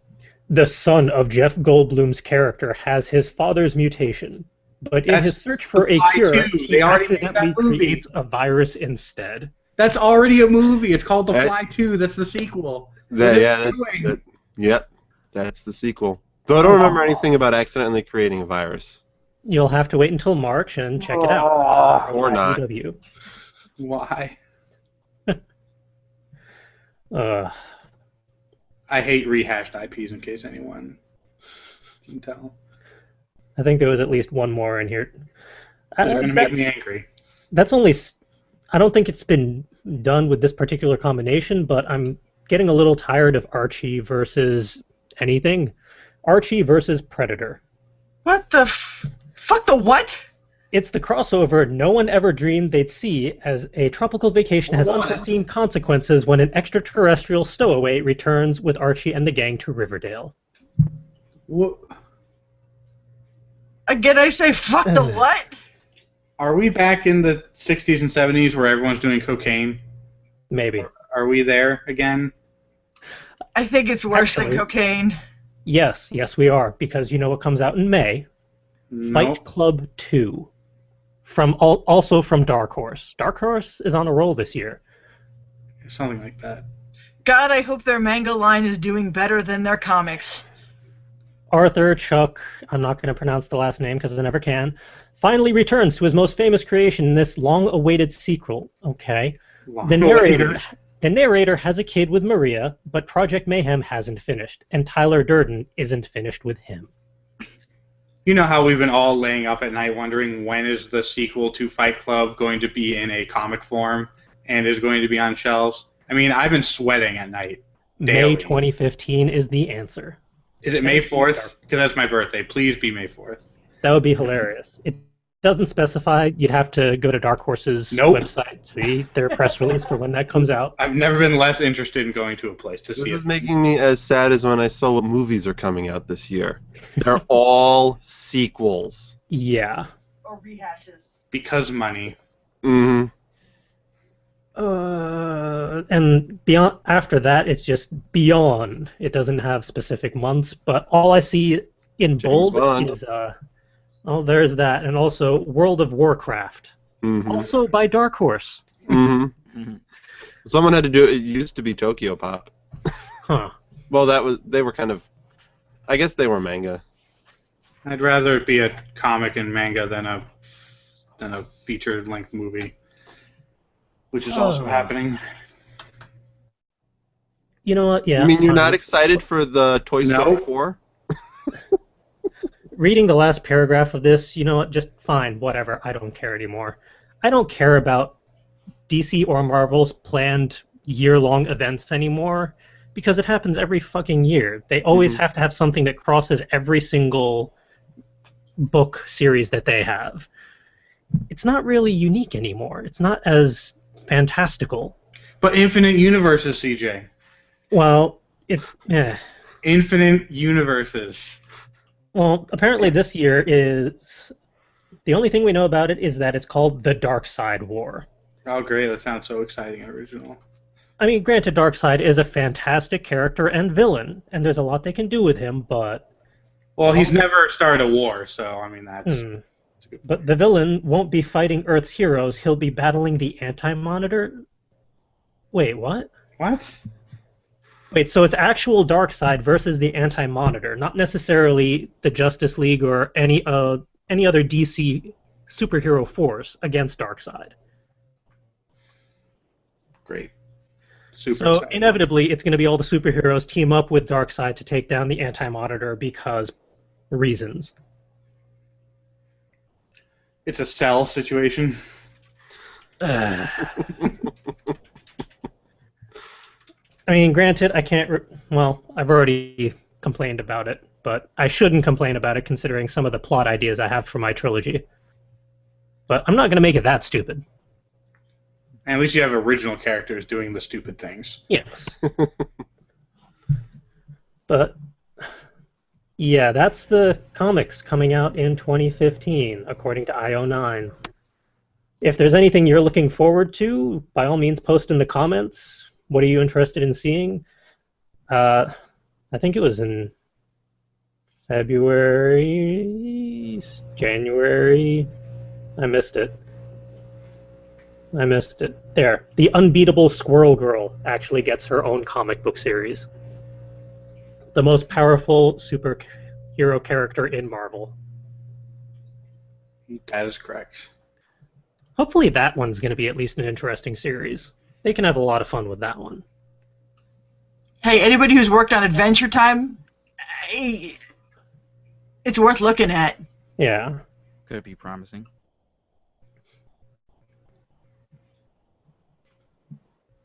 The son of Jeff Goldblum's character has his father's mutation, but in That's his search for a Fly cure, 2. he They already made accidentally that movie. creates a virus instead. That's already a movie. It's called The That- Fly 2. That's the sequel. Yep, that's the sequel. Though I don't remember anything about accidentally creating a virus. You'll have to wait until March and check it out. Or not. IDW. Why? Uh, I hate rehashed IPs in case anyone can tell. I think there was at least one more in here. It's going to make me That's- angry. That's only. I don't think it's been done with this particular combination, but I'm getting a little tired of Archie versus anything. Archie versus Predator. What the fuck the what? It's the crossover no one ever dreamed they'd see, as a tropical vacation has unforeseen consequences when an extraterrestrial stowaway returns with Archie and the gang to Riverdale. What? Again, I say fuck the what? Are we back in the 60s and 70s where everyone's doing cocaine? Maybe. Are we there again? I think it's worse Actually, than cocaine. Yes, we are, because you know what comes out in May? No. Fight Club 2. Also from Dark Horse. Dark Horse is on a roll this year. Something like that. God, I hope their manga line is doing better than their comics. Arthur Chuck, I'm not going to pronounce the last name because I never can, finally returns to his most famous creation in this long-awaited sequel. Okay. The narrator has a kid with Maria, but Project Mayhem hasn't finished, and Tyler Durden isn't finished with him. You know how we've been all laying up at night wondering when is the sequel to Fight Club going to be in a comic form and is going to be on shelves? I mean, I've been sweating at night. Daily. May 2015 is the answer. Is it May 4th? Because that's my birthday. Please be May 4th. That would be hilarious. It doesn't specify. You'd have to go to Dark Horse's website, see their press release for when that comes out. I've never been less interested in going to a place to see it. This is making me as sad as when I saw what movies are coming out this year. They're all sequels. Yeah. Or rehashes. Because money. Mm-hmm. And beyond after that, it's just beyond. It doesn't have specific months, but all I see in bold is there's that, and also World of Warcraft, also by Dark Horse. Mm-hmm. Someone had to do it. It used to be Tokyo Pop. Huh. Well, they were kind of, I guess they were manga. I'd rather it be a comic and manga than a feature-length movie, which is also happening. You know what? Yeah. You mean you're not excited for the Toy Story 4? Reading the last paragraph of this, you know what? Just fine, whatever. I don't care anymore. I don't care about DC or Marvel's planned year-long events anymore because it happens every fucking year. They always have to have something that crosses every single book series that they have. It's not really unique anymore. It's not as fantastical. But Infinite Universes, CJ. Well, Infinite Universes. Well, apparently this year is... The only thing we know about it is that it's called the Dark Side War. Oh, great. That sounds so exciting and original. I mean, granted, Darkseid is a fantastic character and villain, and there's a lot they can do with him, but... Well, he's never started a war, so, I mean, that's... But the villain won't be fighting Earth's heroes. He'll be battling the Anti-Monitor? Wait, what? What? Wait, so it's actual Darkseid versus the Anti-Monitor, not necessarily the Justice League or any other DC superhero force against Darkseid. Great. Super so exciting. Inevitably, it's going to be all the superheroes team up with Darkseid to take down the Anti-Monitor because reasons. It's a Cell situation. I mean, granted, I can't... I've already complained about it, but I shouldn't complain about it considering some of the plot ideas I have for my trilogy. But I'm not going to make it that stupid. And at least you have original characters doing the stupid things. Yes. But, yeah, that's the comics coming out in 2015, according to IO9. If there's anything you're looking forward to, by all means post in the comments. What are you interested in seeing? I think it was in February, January. I missed it. There. The Unbeatable Squirrel Girl actually gets her own comic book series. The most powerful superhero character in Marvel. That is correct. Hopefully that one's going to be at least an interesting series. They can have a lot of fun with that one. Hey, anybody who's worked on Adventure Time, it's worth looking at. Yeah. Could be promising.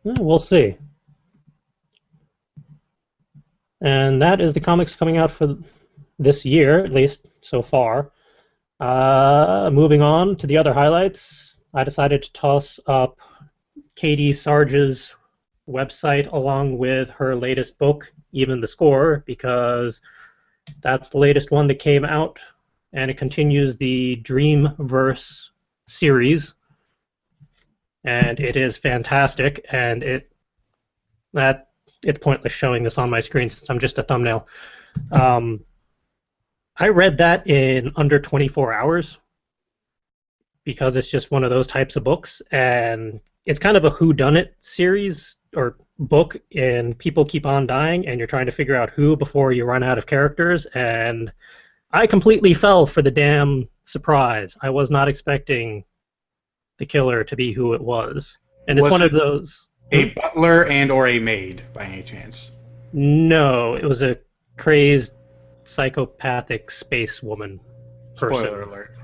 We'll see. And that is the comics coming out for this year, at least so far. Moving on to the other highlights, I decided to toss up Katie Sarge's website along with her latest book, Even the Score, because that's the latest one that came out, and it continues the Dreamverse series, and it is fantastic. And it's pointless showing this on my screen since I'm just a thumbnail. I read that in under 24 hours because it's just one of those types of books, and it's kind of a whodunit series or book, and people keep on dying, and you're trying to figure out who before you run out of characters, and I completely fell for the damn surprise. I was not expecting the killer to be who it was. And it's Was one it of those... a butler and or a maid, by any chance? No, it was a crazed, psychopathic space woman person. Spoiler alert.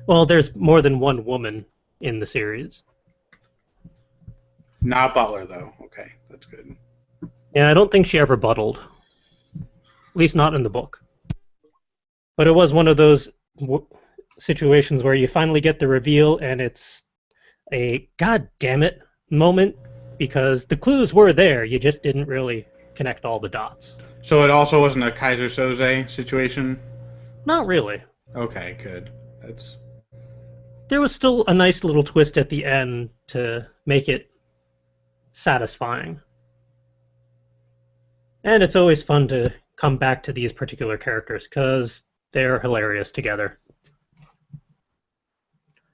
Well, there's more than one woman in the series. Not butler, though. Okay, that's good. Yeah, I don't think she ever buttled. At least not in the book. But it was one of those situations where you finally get the reveal, and it's a god damn it moment, because the clues were there, you just didn't really connect all the dots. So it also wasn't a Kaiser Soze situation? Not really. Okay, good. That's There was still a nice little twist at the end to make it satisfying. And it's always fun to come back to these particular characters because they're hilarious together.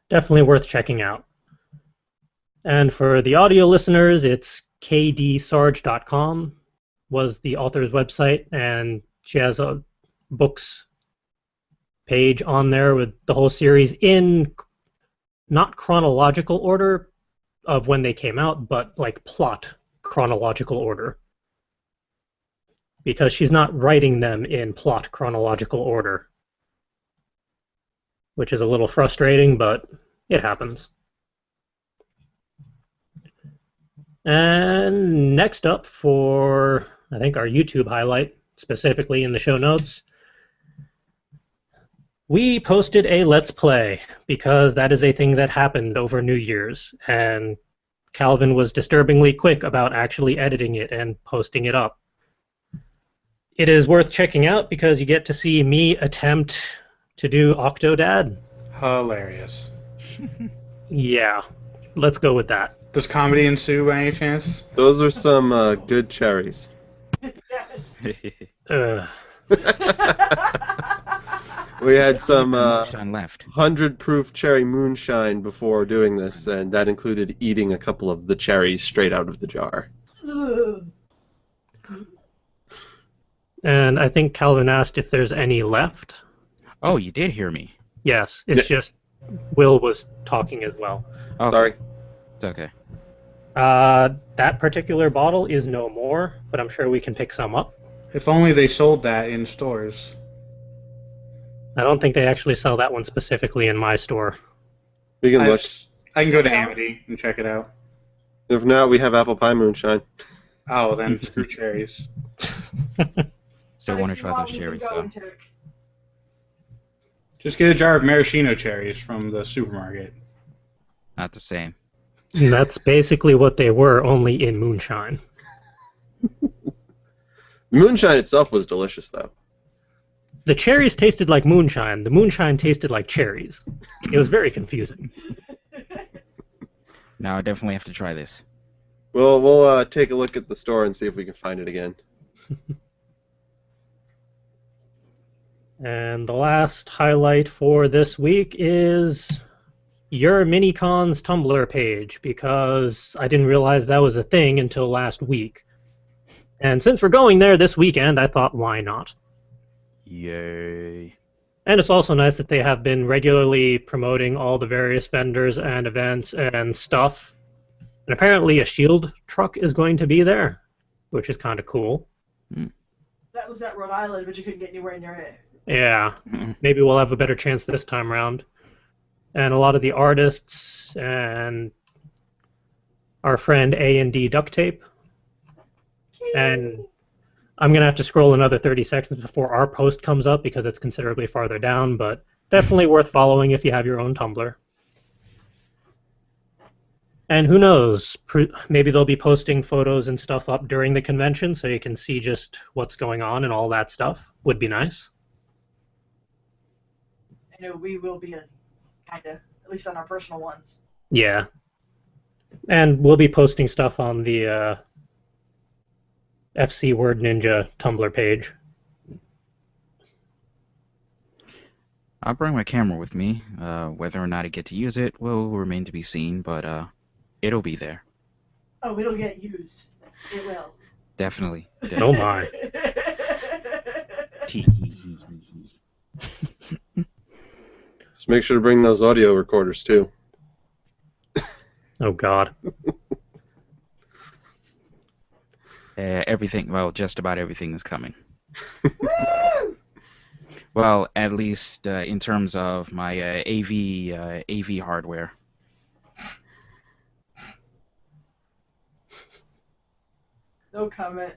Definitely worth checking out. And for the audio listeners, it's kdsarge.com was the author's website, and she has a books page on there with the whole series in not chronological order of when they came out, but like plot chronological order. Because she's not writing them in plot chronological order, which is a little frustrating, but it happens. And next up for, I think, our YouTube highlight, specifically in the show notes, we posted a Let's Play, because that is a thing that happened over New Year's, and Calvin was disturbingly quick about actually editing it and posting it up. It is worth checking out because you get to see me attempt to do Octodad. hilarious. Yeah, let's go with that. Does comedy ensue by any chance? Those are some good cherries. Ugh. We had some Moonshine left. 100-proof cherry moonshine before doing this, and that included eating a couple of the cherries straight out of the jar. And I think Calvin asked if there's any left. Oh, you did hear me. Yes, it's just Will was talking as well. Okay. Sorry. It's okay. That particular bottle is no more, but I'm sure we can pick some up. If only they sold that in stores. I don't think they actually sell that one specifically in my store. We can look. I can go to Amity and check it out. If not, we have apple pie moonshine. Oh, then screw cherries. Still want to try those cherries, though. Just get a jar of maraschino cherries from the supermarket. Not the same. And that's basically what they were, only in moonshine. The moonshine itself was delicious, though. The cherries tasted like moonshine. The moonshine tasted like cherries. It was very confusing. Now I definitely have to try this. We'll take a look at the store and see if we can find it again. And the last highlight for this week is your Minicon's Tumblr page, because I didn't realize that was a thing until last week. And since we're going there this weekend, I thought, why not? Yay. And it's also nice that they have been regularly promoting all the various vendors and events and stuff. And apparently a shield truck is going to be there, which is kind of cool. That was at Rhode Island, but you couldn't get anywhere near it. Yeah, maybe we'll have a better chance this time around. And a lot of the artists and our friend A&D Duct Tape and I'm going to have to scroll another 30 seconds before our post comes up because it's considerably farther down, but definitely worth following if you have your own Tumblr. And who knows, maybe they'll be posting photos and stuff up during the convention so you can see just what's going on and all that stuff. Would be nice. I know we will be, kind of, at least on our personal ones. Yeah. And we'll be posting stuff on the FC Word Ninja Tumblr page. I'll bring my camera with me. Whether or not I get to use it will remain to be seen, but it'll be there. Oh, it'll get used. It will. Definitely. Oh my. Just make sure to bring those audio recorders too. Oh God. Everything, well, just about everything is coming. Well, at least in terms of my AV hardware. No comment.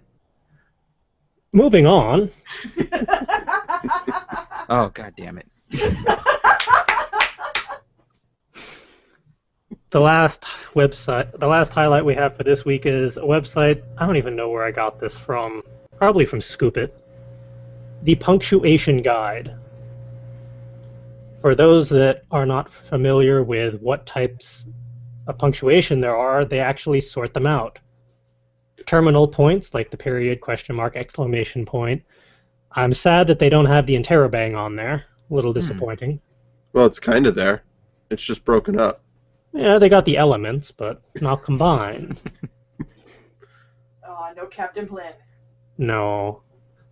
Moving on. Oh, God damn it. The last highlight we have for this week is a website. I don't even know where I got this from. Probably from Scoop It. The Punctuation Guide. For those that are not familiar with what types of punctuation there are, they actually sort them out. Terminal points, like the period, question mark, exclamation point. I'm sad that they don't have the interrobang on there. A little disappointing. Well, it's kind of there. It's just broken up. Yeah, they got the elements, but not combined. No Captain Plan. No.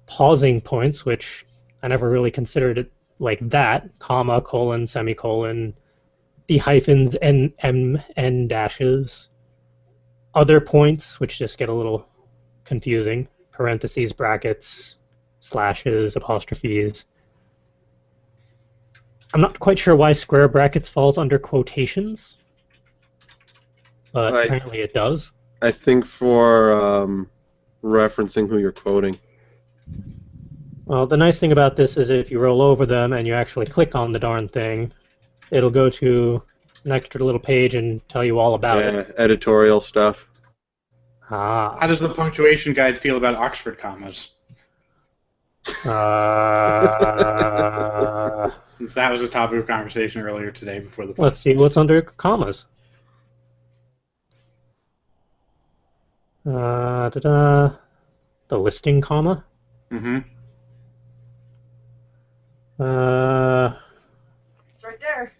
Pausing points, which I never really considered it like that. Comma, colon, semicolon. The hyphens, n dashes. Other points, which just get a little confusing. Parentheses, brackets, slashes, apostrophes. I'm not quite sure why square brackets falls under quotations, but apparently it does. I think for referencing who you're quoting. Well, the nice thing about this is if you roll over them and you actually click on the darn thing, it'll go to an extra little page and tell you all about it. Editorial stuff. Ah. How does the punctuation guide feel about Oxford commas? Since that was a topic of conversation earlier today before the podcast. Let's see what's under commas. The listing comma. Mm-hmm. It's right there.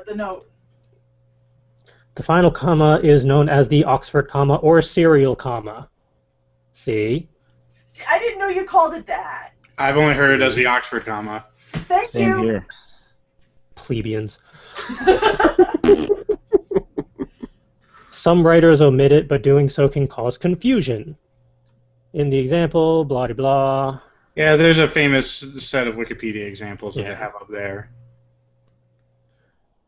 The note. The final comma is known as the Oxford comma or serial comma. See? I didn't know you called it that. I've only heard it as the Oxford comma. Thank Same you. here. Plebeians. Some writers omit it, but doing so can cause confusion. In the example, blah de blah. Yeah, there's a famous set of Wikipedia examples that Yeah. they have up there.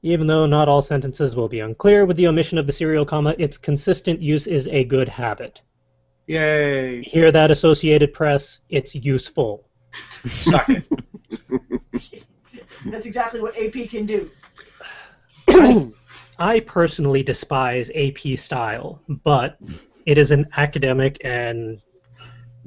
Even though not all sentences will be unclear with the omission of the serial comma, its consistent use is a good habit. Yay! Hear that, Associated Press? It's useful. Suck it. That's exactly what AP can do. I personally despise AP style, but it is an academic and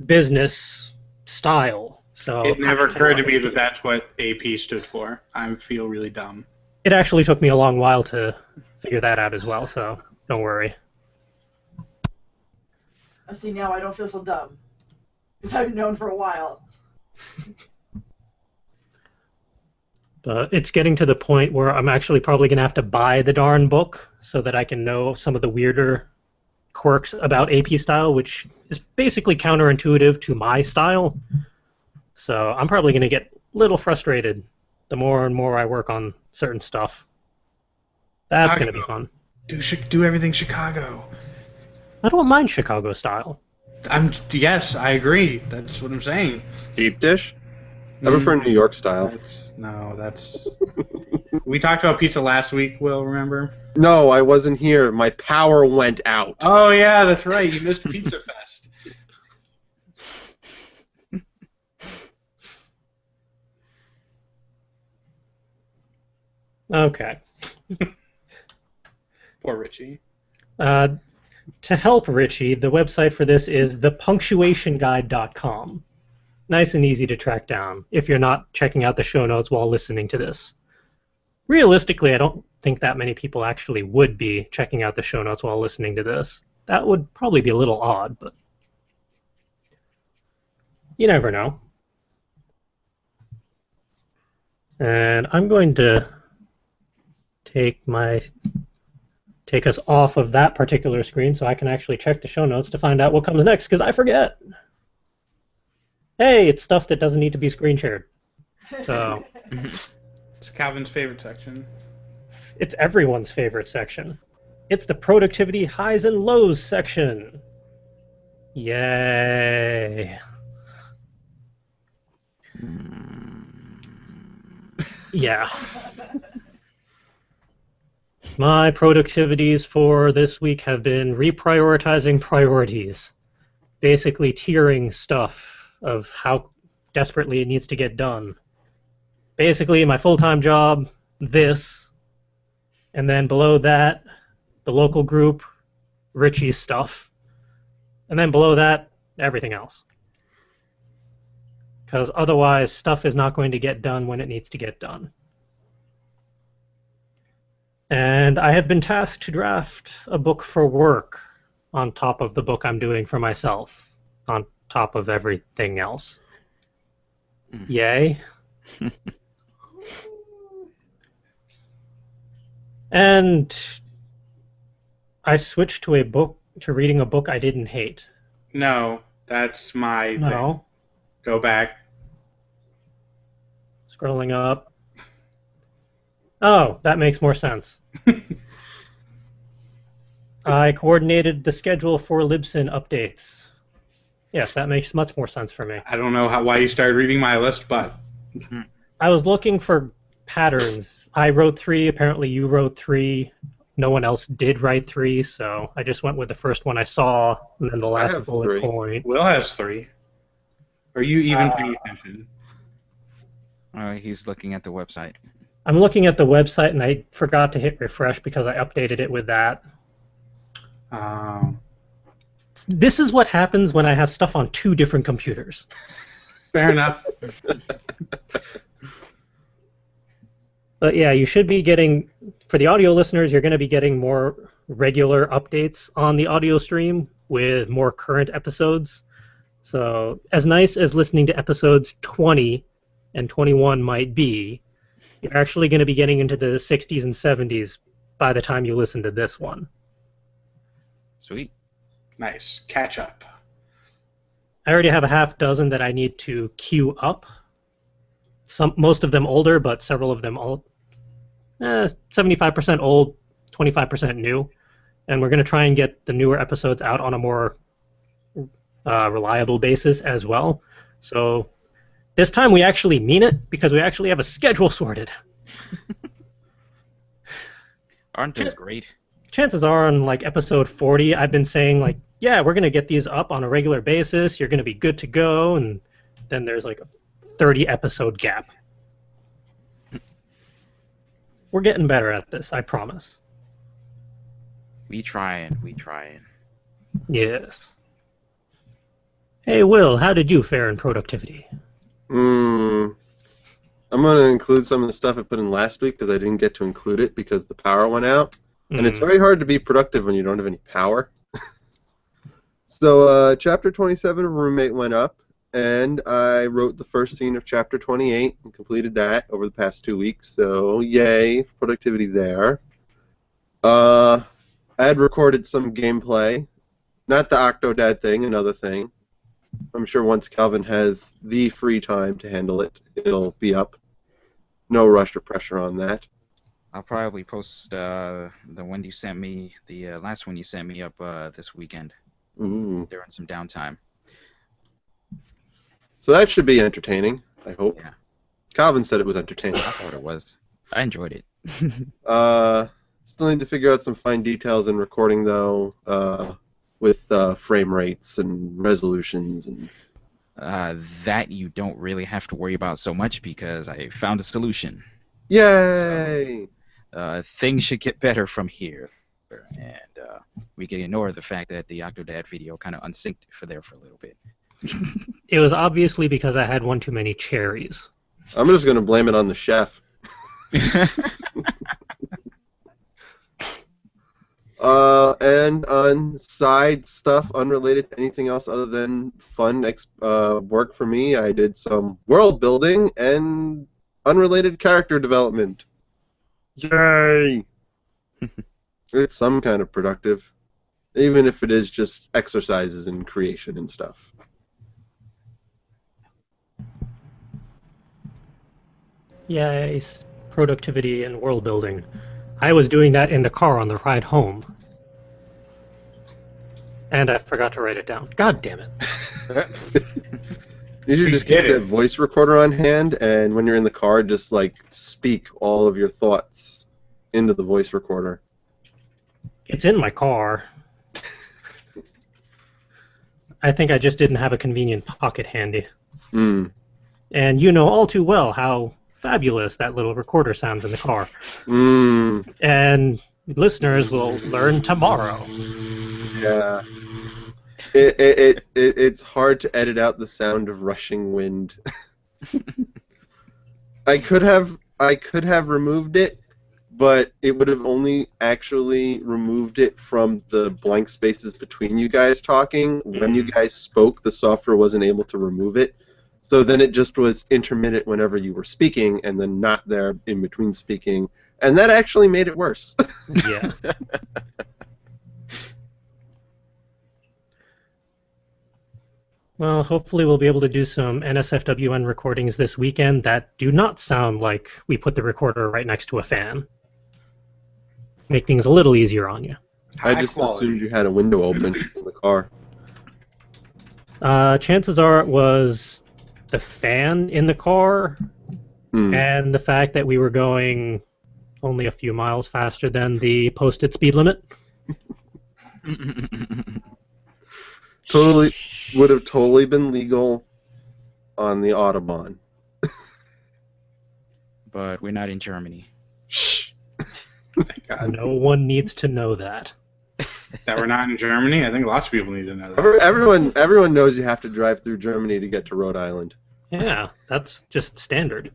business style. So It never occurred to me that that's what AP stood for. I feel really dumb. It actually took me a long while to figure that out as well, so don't worry. I see now I don't feel so dumb. Because I've known for a while. But it's getting to the point where I'm actually probably going to have to buy the darn book so that I can know some of the weirder quirks about AP style, which is basically counterintuitive to my style. So I'm probably going to get a little frustrated the more and more I work on certain stuff. That's going to be fun. Do everything Chicago. I don't mind Chicago style. Yes, I agree. That's what I'm saying. Deep dish? I prefer New York style. That's. We talked about pizza last week, Will, remember? No, I wasn't here. My power went out. Oh, yeah, that's right. You missed Pizza Fest. Okay. Poor Richie. Uh, to help Richie, the website for this is thepunctuationguide.com. Nice and easy to track down if you're not checking out the show notes while listening to this. Realistically, I don't think that many people actually would be checking out the show notes while listening to this. That would probably be a little odd, but you never know. And I'm going to take us off of that particular screen so I can actually check the show notes to find out what comes next, because I forget. Hey, it's stuff that doesn't need to be screen shared. So It's Calvin's favorite section. it's everyone's favorite section. It's the productivity highs and lows section. Yay. Yeah. My productivities for this week have been reprioritizing priorities. Basically tiering stuff of how desperately it needs to get done. Basically, my full-time job, this, and then below that, the local group, Richie's stuff, and then below that, everything else. Because otherwise, stuff is not going to get done when it needs to get done. And I have been tasked to draft a book for work on top of the book I'm doing for myself, on top of everything else. Yay. And I switched to reading a book I didn't hate. No, that's my thing. No. Go back. Scrolling up. Oh, that makes more sense. I coordinated the schedule for Libsyn updates. Yes, that makes much more sense for me. I don't know why you started reading my list, but I was looking for patterns. I wrote 3, apparently you wrote 3. No one else did write 3, so I just went with the first one I saw, and then the last have bullet 3. point. Will has 3. Are you even paying attention? He's looking at the website. I'm looking at the website, and I forgot to hit refresh because I updated it with that. This is what happens when I have stuff on 2 different computers. Fair enough. But yeah, you should be getting, for the audio listeners, you're going to be getting more regular updates on the audio stream with more current episodes. So as nice as listening to episodes 20 and 21 might be, you're actually going to be getting into the 60s and 70s by the time you listen to this one. Sweet. Nice. Catch up. I already have a half dozen that I need to queue up. Most of them older, but several of them old. 75% old, 25% new. And we're going to try and get the newer episodes out on a more reliable basis as well. So this time we actually mean it because we actually have a schedule sorted. Aren't those great? Chances are on like episode 40, I've been saying like, yeah, we're going to get these up on a regular basis. You're going to be good to go. And then there's like a 30 episode gap. We're getting better at this, I promise. We trying. Yes. Hey, Will, how did you fare in productivity? I'm going to include some of the stuff I put in last week because I didn't get to include it because the power went out. And it's very hard to be productive when you don't have any power. So Chapter 27 of Roommate went up, and I wrote the first scene of Chapter 28 and completed that over the past 2 weeks. So yay, productivity there. I had recorded some gameplay. Not the Octodad thing, another thing. I'm sure once Calvin has the free time to handle it, it'll be up. No rush or pressure on that. I'll probably post the one you sent me, the last one you sent me up this weekend. Ooh. During some downtime. So that should be entertaining, I hope. Yeah. Calvin said it was entertaining. I thought it was. I enjoyed it. Still need to figure out some fine details in recording, though, with frame rates and resolutions. And that you don't really have to worry about so much because I found a solution. yay! things should get better from here. And we can ignore the fact that the Octodad video kind of unsynced for a little bit. It was obviously because I had one too many cherries. I'm just gonna blame it on the chef. And on side stuff unrelated to anything else other than fun work for me, I did some world building and unrelated character development. Yay! It's some kind of productive, even if it is just exercises in creation and stuff. Yay, productivity and world building. I was doing that in the car on the ride home. And I forgot to write it down. God damn it. You should just keep that voice recorder on hand, and when you're in the car, just like speak all of your thoughts into the voice recorder. It's in my car. I think I just didn't have a convenient pocket handy. Mm. And you know all too well how fabulous that little recorder sounds in the car. Mm. And listeners will learn tomorrow. Yeah. It's hard to edit out the sound of rushing wind. I could have removed it, but it would have only actually removed it from the blank spaces between you guys talking. When you guys spoke, the software wasn't able to remove it. So then it just was intermittent whenever you were speaking, and then not there in between speaking. And that actually made it worse. Yeah. Well, hopefully we'll be able to do some NSFWN recordings this weekend that do not sound like we put the recorder right next to a fan. Make things a little easier on you. I just assumed you had a window open in the car. Chances are it was the fan in the car and the fact that we were going only a few miles faster than the posted speed limit. Would have totally been legal on the Autobahn. But we're not in Germany. Shh. God. No one needs to know that. That we're not in Germany? I think lots of people need to know that. Everyone knows you have to drive through Germany to get to Rhode Island. Yeah, that's just standard.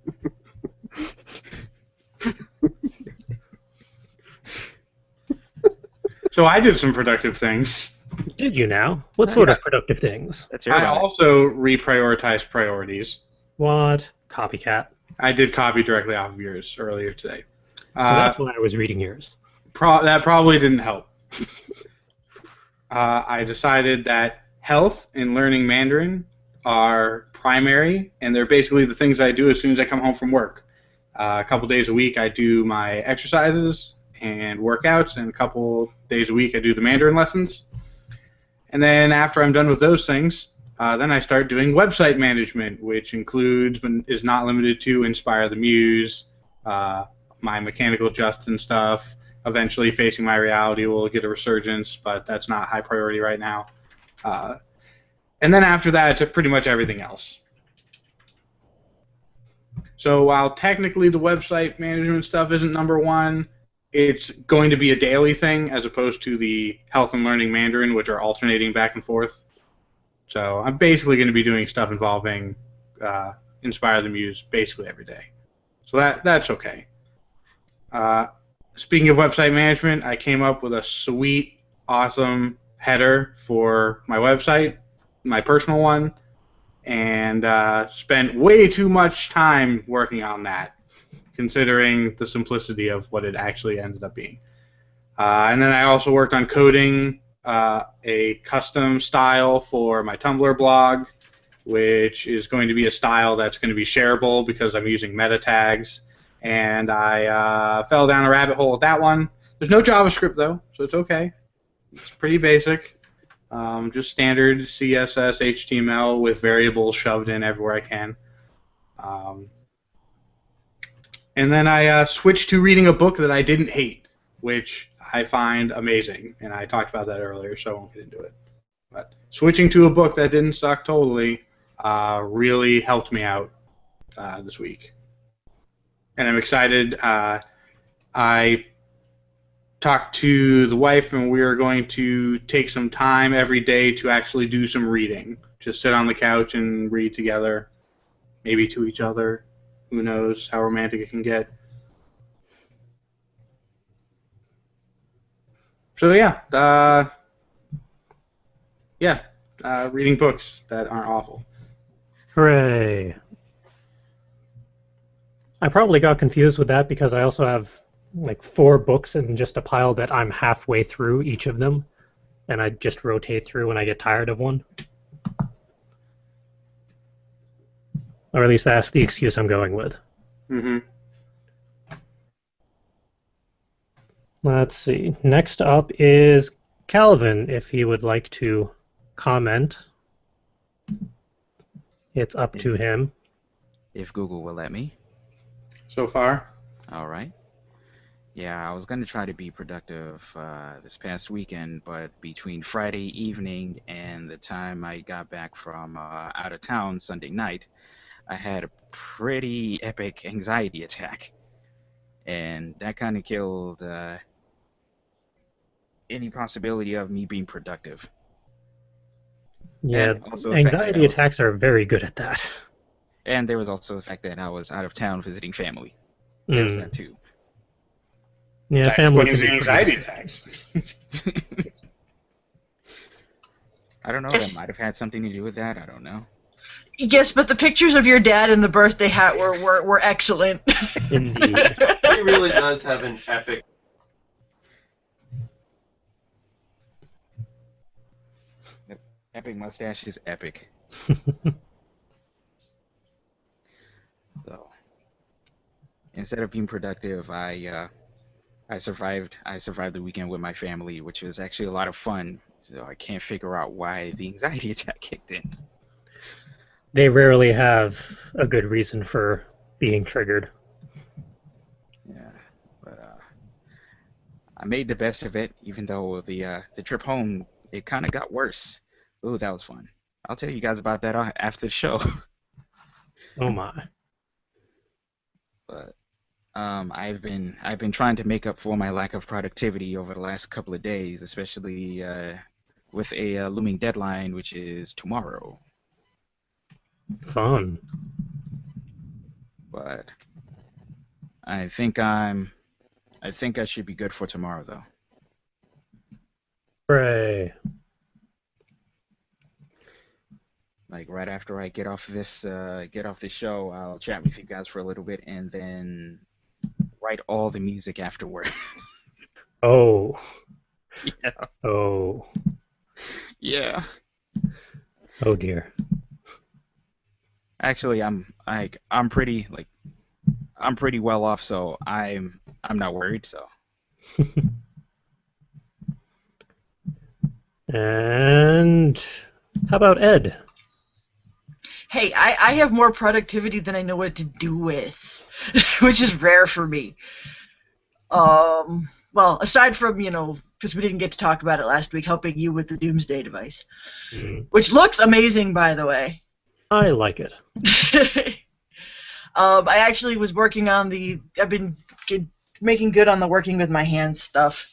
So I did some productive things. Did you now? What sort of productive things? Let's hear I about it. also reprioritized priorities. What? Copycat. I did copy directly off of yours earlier today. So that's why I was reading yours. That probably didn't help. I decided that health and learning Mandarin are primary, and they're basically the things I do as soon as I come home from work. A couple days a week I do my exercises and workouts, and a couple days a week I do the Mandarin lessons. And then after I'm done with those things, then I start doing website management, which includes, but is not limited to, Inspire the Muse, my Mechanical Justin stuff. Eventually, Facing My Reality will get a resurgence, but that's not high priority right now. And then after that, it's pretty much everything else. So while technically the website management stuff isn't number one, it's going to be a daily thing as opposed to the health and learning Mandarin, which are alternating back and forth. So I'm basically going to be doing stuff involving Inspire the Muse basically every day. So that's okay. Speaking of website management, I came up with a sweet, awesome header for my website, my personal one, and spent way too much time working on that, considering the simplicity of what it actually ended up being. And then I also worked on coding a custom style for my Tumblr blog, which is going to be a style that's going to be shareable because I'm using meta tags. And I fell down a rabbit hole with that one. There's no JavaScript, though, so it's okay. It's pretty basic. Just standard CSS, HTML with variables shoved in everywhere I can. And then I switched to reading a book that I didn't hate, which I find amazing. And I talked about that earlier, so I won't get into it. But switching to a book that didn't suck totally really helped me out this week. And I'm excited. I talked to the wife, and we are going to take some time every day to actually do some reading. Just sit on the couch and read together, maybe to each other. Who knows how romantic it can get. So reading books that aren't awful. Hooray. I probably got confused with that because I also have like 4 books in just a pile that I'm halfway through each of them, and I just rotate through when I get tired of one. Or at least that's the excuse I'm going with. Mm-hmm. Let's see. Next up is Calvin, if he would like to comment. It's up to him. If Google will let me. So far. All right. Yeah, I was going to try to be productive this past weekend, but between Friday evening and the time I got back from out of town Sunday night, I had a pretty epic anxiety attack. And that kind of killed any possibility of me being productive. Yeah, And also the fact that anxiety attacks are very good at that. And there was also the fact that I was out of town visiting family. There was that too. Yeah, That family can explains be the pretty anxiety distracting. attacks. I don't know. That might have had something to do with that. I don't know. Yes, but the pictures of your dad in the birthday hat were excellent. Indeed. He really does have an epic. Epic mustache is epic. So instead of being productive, I survived the weekend with my family, which was actually a lot of fun. So I can't figure out why the anxiety attack kicked in. They rarely have a good reason for being triggered. Yeah, but I made the best of it, even though the trip home, it kind of got worse. Ooh, that was fun. I'll tell you guys about that after the show. Oh my. But I've been trying to make up for my lack of productivity over the last couple of days, especially with a looming deadline, which is tomorrow. Fun. But I think I should be good for tomorrow, though. Hooray. Like right after I get off this show, I'll chat with you guys for a little bit and then write all the music afterward. Oh. Yeah. Oh. Yeah. Oh dear. Actually, I'm pretty well off, so I'm not worried. So. And how about Ed? Hey, I have more productivity than I know what to do with, which is rare for me. Well, aside from, because we didn't get to talk about it last week, helping you with the Doomsday device, which looks amazing, by the way. I like it. I actually was working on I've been making good on the working with my hands stuff,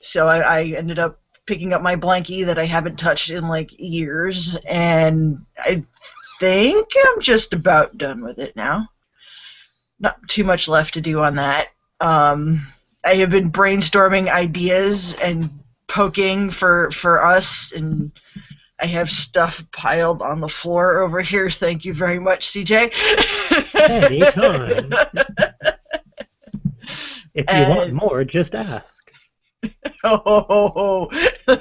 so I ended up picking up my blankie that I haven't touched in like years, and I think I'm just about done with it now. Not too much left to do on that. I have been brainstorming ideas and poking for us, and I have stuff piled on the floor over here. Thank you very much, CJ. Anytime. If you want more, just ask.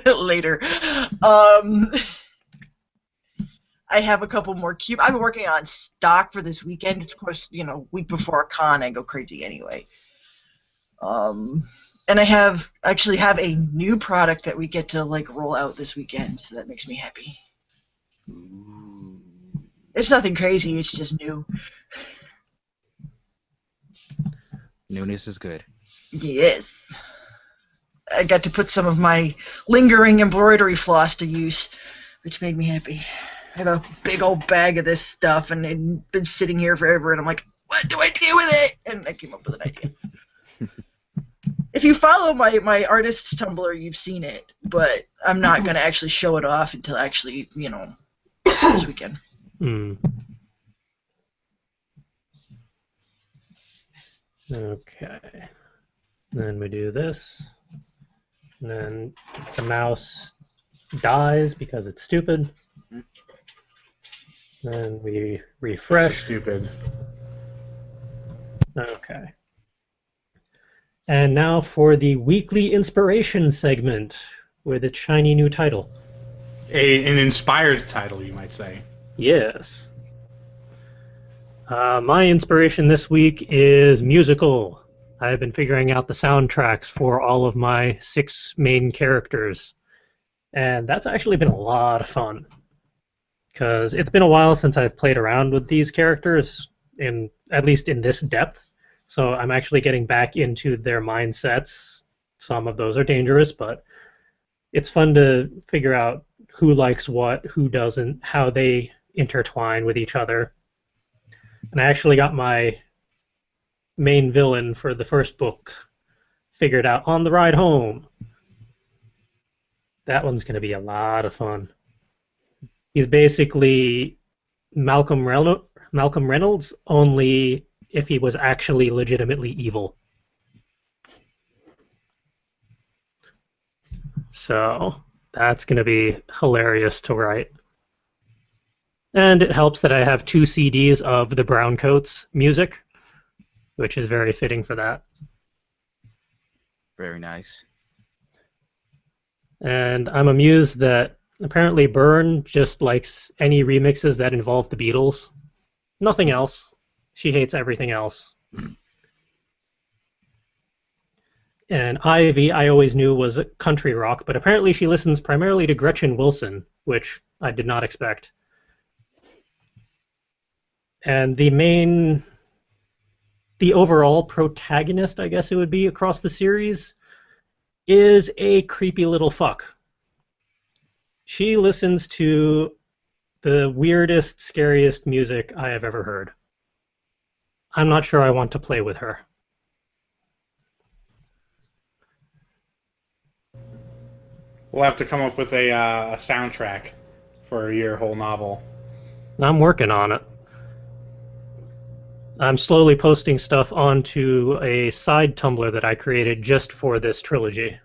Later. I have a couple more I've been working on stock for this weekend. It's, of course, week before a con, I go crazy anyway. And I actually have a new product that we get to roll out this weekend, so that makes me happy. It's nothing crazy, it's just new. Newness is good. Yes. I got to put some of my lingering embroidery floss to use, which made me happy. I have a big old bag of this stuff, and it'd been sitting here forever, and I'm like, what do I do with it? And I came up with an idea. If you follow my artist's Tumblr, you've seen it, but I'm not going to actually show it off until actually, this weekend. Hmm. Okay. Then we do this. And then the mouse dies because it's stupid. Then we refresh. Stupid. Okay. And now for the weekly inspiration segment with its shiny new title. An inspired title, you might say. Yes. My inspiration this week is musical. I've been figuring out the soundtracks for all of my 6 main characters. And that's actually been a lot of fun. Because it's been a while since I've played around with these characters, at least in this depth. So I'm actually getting back into their mindsets. Some of those are dangerous, but it's fun to figure out who likes what, who doesn't, how they intertwine with each other. And I actually got my main villain for the first book figured out on the ride home. That one's going to be a lot of fun. He's basically Malcolm Reynolds, only if he was actually legitimately evil. So that's going to be hilarious to write. And it helps that I have 2 CDs of the Browncoats music, which is very fitting for that. Very nice. And I'm amused that apparently Byrne just likes any remixes that involve the Beatles. Nothing else. She hates everything else. And Ivy, I always knew was country rock, but apparently she listens primarily to Gretchen Wilson, which I did not expect. And the overall protagonist, I guess it would be across the series, is a creepy little fuck. She listens to the weirdest, scariest music I have ever heard. I'm not sure I want to play with her. We'll have to come up with a soundtrack for your whole novel. I'm working on it. I'm slowly posting stuff onto a side Tumblr that I created just for this trilogy.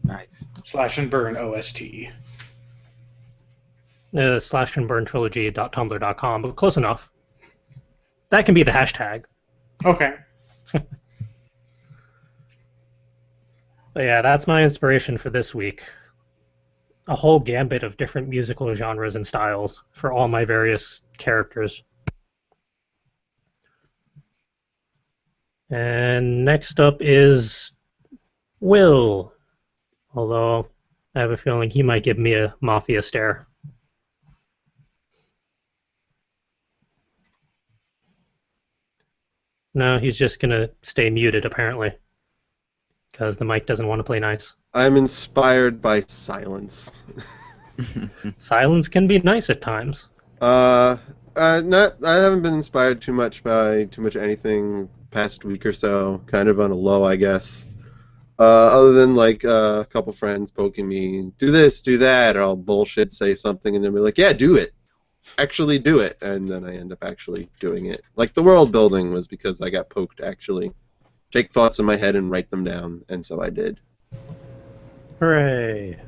Nice. Slash and Burn OST. /andburntrilogy.tumblr.com, but close enough. That can be the hashtag. Okay. But yeah, that's my inspiration for this week. A whole gambit of different musical genres and styles for all my various characters. And next up is Will. Although I have a feeling he might give me a mafia stare. No, he's just going to stay muted, apparently. Because the mic doesn't want to play nice. I'm inspired by silence. Silence can be nice at times. I haven't been inspired too much by anything past week or so. Kind of on a low, I guess. Other than like a couple friends poking me, do this, do that, or I'll bullshit say something and then be like, yeah, do it. Actually do it. And then I end up actually doing it. Like the world building was because I got poked actually. Take thoughts in my head and write them down, and so I did. Hooray.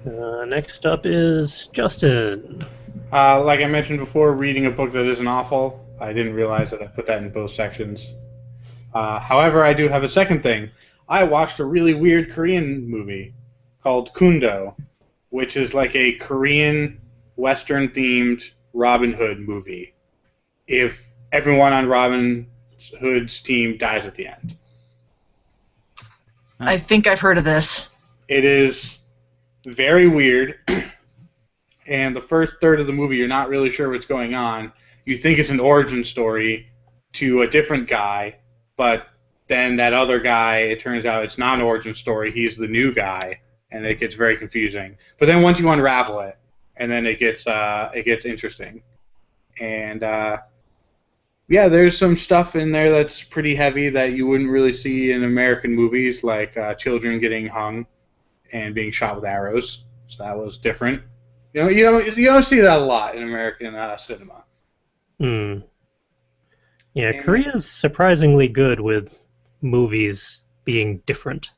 Next up is Justin. Like I mentioned before, reading a book that isn't awful. I didn't realize that I put that in both sections. However, I do have a second thing. I watched a really weird Korean movie called Kundo, which is like a Korean Western-themed Robin Hood movie. If everyone on Robin Hood's team dies at the end. I think I've heard of this. It is very weird, and the first third of the movie you're not really sure what's going on. You think it's an origin story to a different guy, but then that other guy, it turns out it's not an origin story, he's the new guy, and it gets very confusing. But then once you unravel it, and then it gets interesting. And Yeah, there's some stuff in there that's pretty heavy that you wouldn't really see in American movies, like children getting hung and being shot with arrows. So that was different. You don't see that a lot in American cinema. Hmm. Yeah, And Korea's surprisingly good with movies being different.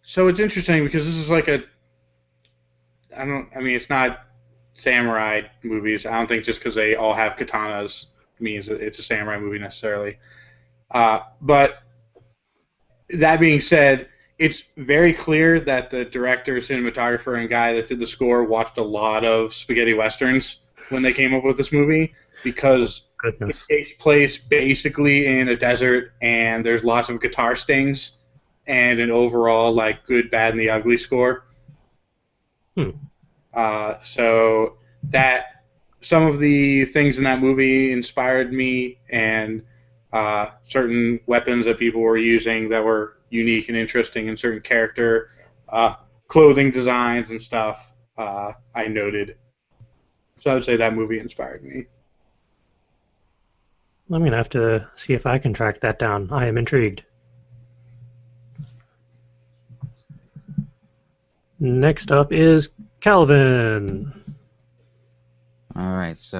so it's interesting because this is like I mean, it's not samurai movies. I don't think just because they all have katanas means that it's a samurai movie necessarily. But that being said, it's very clear that the director, cinematographer, and guy that did the score watched a lot of spaghetti westerns when they came up with this movie because it Goodness. takes place basically in a desert and there's lots of guitar stings and an overall like good, bad, and the ugly score. Hmm. So that some of the things in that movie inspired me, and certain weapons that people were using that were unique and interesting, and certain character clothing designs and stuff I noted. So I would say that movie inspired me. I'm gonna have to see if I can track that down. I am intrigued. Next up is Calvin. All right, so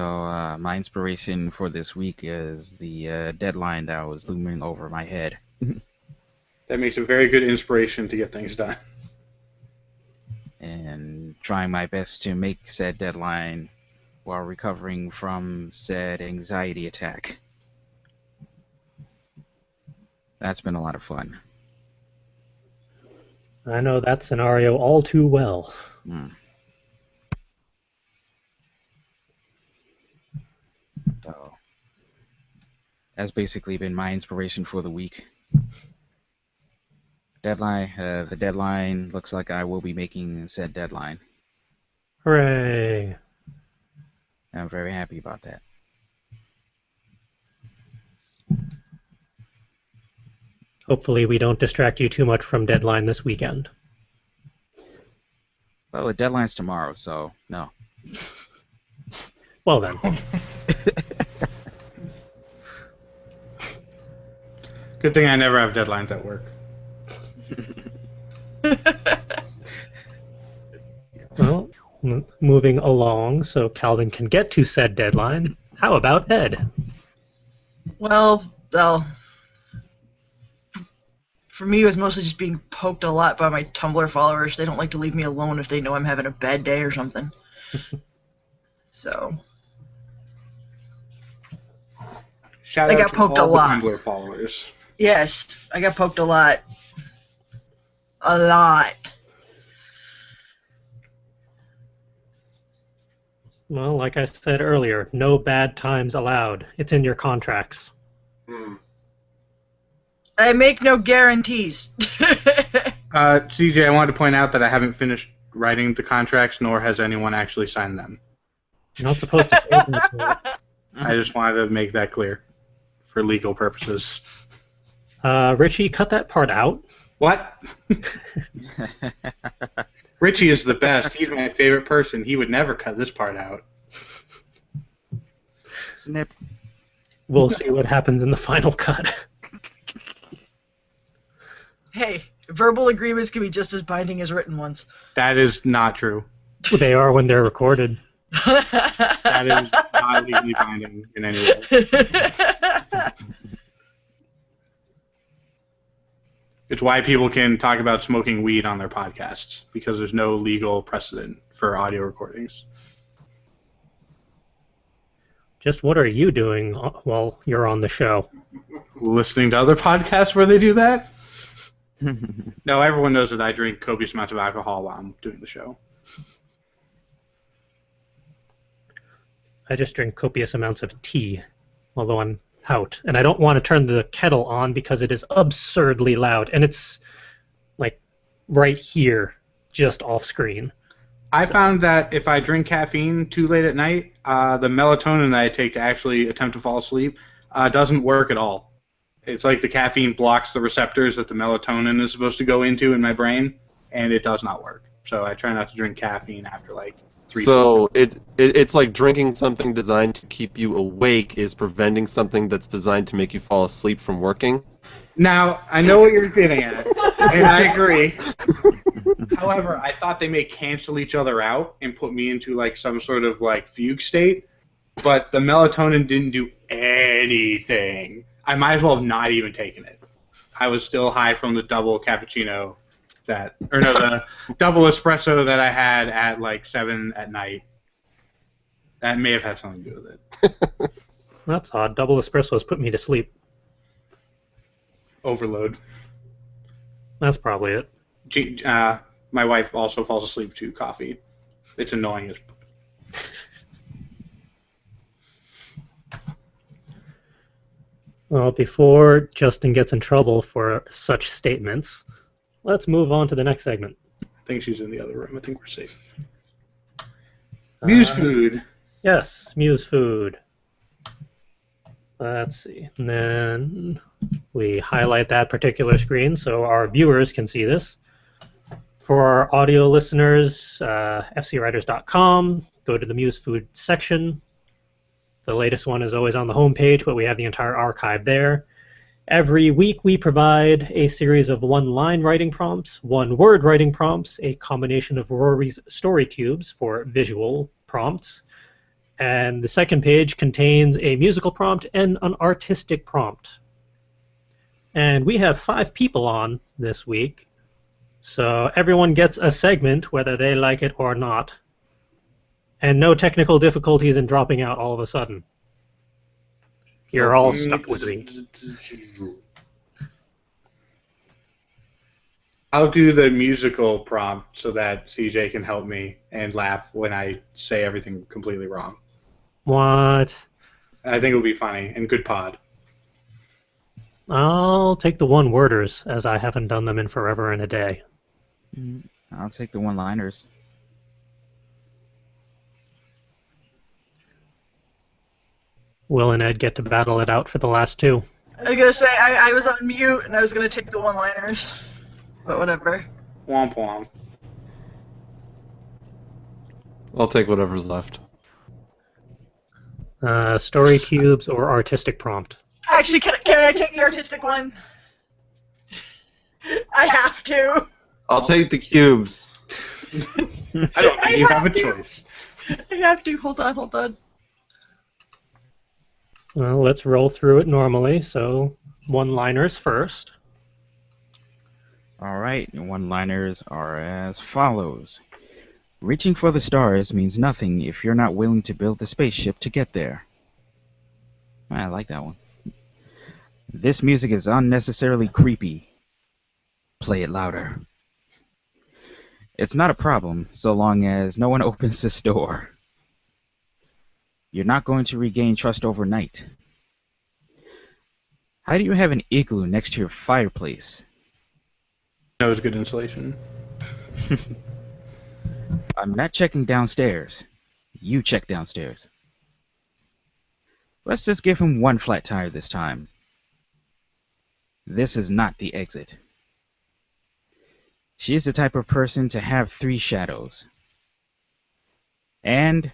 my inspiration for this week is the deadline that was looming over my head. That makes a very good inspiration to get things done. And trying my best to make said deadline while recovering from said anxiety attack. That's been a lot of fun. I know that scenario all too well. Mm. So that's basically been my inspiration for the week. The deadline looks like I will be making said deadline. Hooray! I'm very happy about that. Hopefully we don't distract you too much from deadline this weekend. Well, the deadline's tomorrow, so no. Well then. Good thing I never have deadlines at work. Well, moving along so Calvin can get to said deadline. How about Ed? Well, for me, it was mostly just being poked a lot by my Tumblr followers. They don't like to leave me alone if they know I'm having a bad day or something. So Shout I out got to poked all a the lot. Tumblr followers. yes, I got poked a lot. A lot. Well, like I said earlier, no bad times allowed. It's in your contracts. I make no guarantees. CJ, I wanted to point out that I haven't finished writing the contracts, nor has anyone actually signed them. You're not supposed to say that. I just wanted to make that clear for legal purposes. Richie, cut that part out. What? Richie is the best. He's my favorite person. He would never cut this part out. Snip. We'll see what happens in the final cut. Hey, verbal agreements can be just as binding as written ones. That is not true. They are when they're recorded. That is not legally binding in any way. It's why people can talk about smoking weed on their podcasts, because there's no legal precedent for audio recordings. Just what are you doing while you're on the show? Listening to other podcasts where they do that? No, everyone knows that I drink copious amounts of alcohol while I'm doing the show. I just drink copious amounts of tea, although I'm out. And I don't want to turn the kettle on because it is absurdly loud. And it's, like, right here, just off screen. I found that if I drink caffeine too late at night, the melatonin that I take to actually attempt to fall asleep doesn't work at all. It's like the caffeine blocks the receptors that the melatonin is supposed to go into in my brain, and it does not work. So I try not to drink caffeine after like 3. So it's like drinking something designed to keep you awake is preventing something that's designed to make you fall asleep from working. Now, I know what you're getting at, and I agree. However, I thought they may cancel each other out and put me into like some sort of like fugue state, but the melatonin didn't do anything. I might as well have not even taken it. I was still high from the double cappuccino the double espresso that I had at like 7 at night. That may have had something to do with it. That's odd. Double espressos put me to sleep. Overload. That's probably it. My wife also falls asleep to coffee. It's annoying as. Well, before Justin gets in trouble for such statements, let's move on to the next segment. I think she's in the other room. I think we're safe. Muse food. Yes, Muse food. Let's see. And then we highlight that particular screen so our viewers can see this. For our audio listeners, fcwriters.com, go to the Muse food section. The latest one is always on the home page, but we have the entire archive there. Every week we provide a series of one-line writing prompts, one-word writing prompts, a combination of Rory's story cubes for visual prompts, and the second page contains a musical prompt and an artistic prompt. And we have 5 people on this week, so everyone gets a segment whether they like it or not. And no technical difficulties in dropping out all of a sudden. You're all stuck with me. I'll do the musical prompt so that CJ can help me and laugh when I say everything completely wrong. What? I think it'll be funny and good pod. I'll take the one-worders, as I haven't done them in forever and a day. I'll take the one-liners. Will and Ed get to battle it out for the last 2. I was gonna say I was on mute and I was gonna take the one-liners, but whatever. Womp womp. I'll take whatever's left. Story cubes or artistic prompt? Actually, can I take the artistic one? I have to. I'll take the cubes. I don't think you have a choice. I have to. Hold on. Well, let's roll through it normally. So, one-liners first. All right, one-liners are as follows. Reaching for the stars means nothing if you're not willing to build the spaceship to get there. I like that one. This music is unnecessarily creepy. Play it louder. It's not a problem so long as no one opens this door. You're not going to regain trust overnight. How do you have an igloo next to your fireplace? That was good insulation. I'm not checking downstairs. You check downstairs. Let's just give him one flat tire this time. This is not the exit. She's the type of person to have 3 shadows. And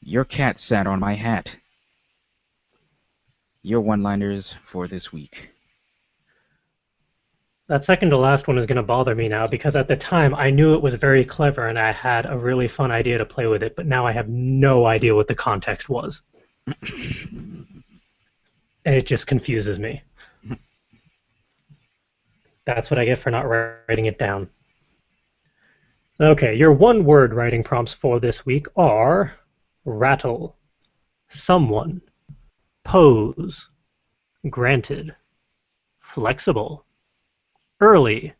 your cat sat on my hat. Your one-liners for this week. That second to last one is going to bother me now because at the time I knew it was very clever and I had a really fun idea to play with it, but now I have no idea what the context was. And it just confuses me. That's what I get for not writing it down. Okay, your one-word writing prompts for this week are rattle, someone, pose, granted, flexible, early,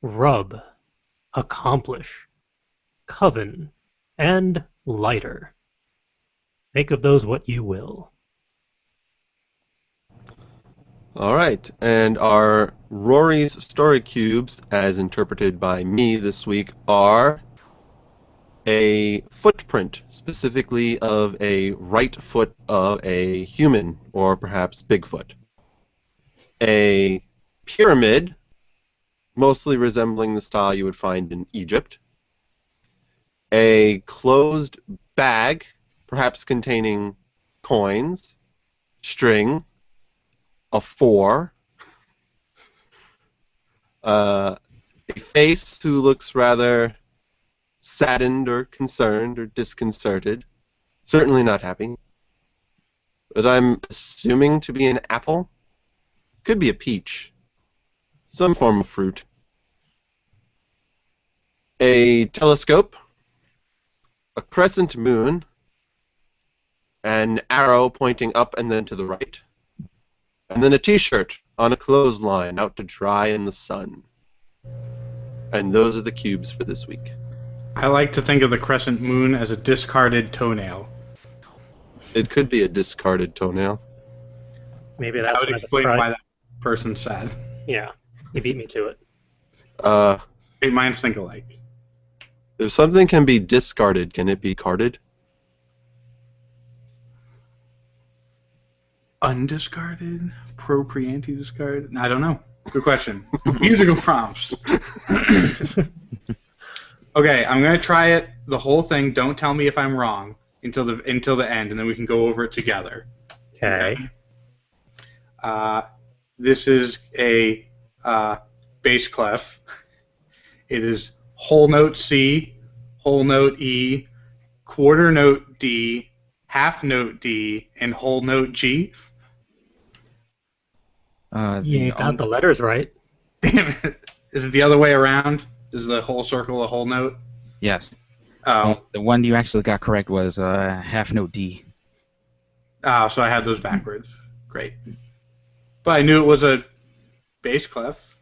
rub, accomplish, coven, and lighter. Make of those what you will. All right, and our Rory's story cubes, as interpreted by me this week, are a footprint, specifically of a right foot of a human, or perhaps Bigfoot. A pyramid, mostly resembling the style you would find in Egypt. a closed bag, perhaps containing coins, string, a 4, a face who looks rather saddened or concerned or disconcerted, certainly not happy, but I'm assuming to be an apple, could be a peach, some form of fruit, a telescope, a crescent moon, an arrow pointing up and then to the right, and then a t-shirt on a clothesline out to dry in the sun. And those are the cubes for this week. I like to think of the crescent moon as a discarded toenail. It could be a discarded toenail. Maybe That that's would why explain why that person's sad. Yeah, he beat me to it. Great minds think alike. If something can be discarded, can it be carded? Undiscarded? Pro pre-anti discarded? I don't know. Good question. Musical prompts. Okay, I'm gonna try it. The whole thing. Don't tell me if I'm wrong until the end, and then we can go over it together. Okay. This is a bass clef. It is whole note C, whole note E, quarter note D, half note D, and whole note G. You got the letters right. Damn it. Is it the other way around? Is the whole circle a whole note? Yes. Oh. The one you actually got correct was half note D. Oh, so I had those backwards. Great. But I knew it was a bass clef.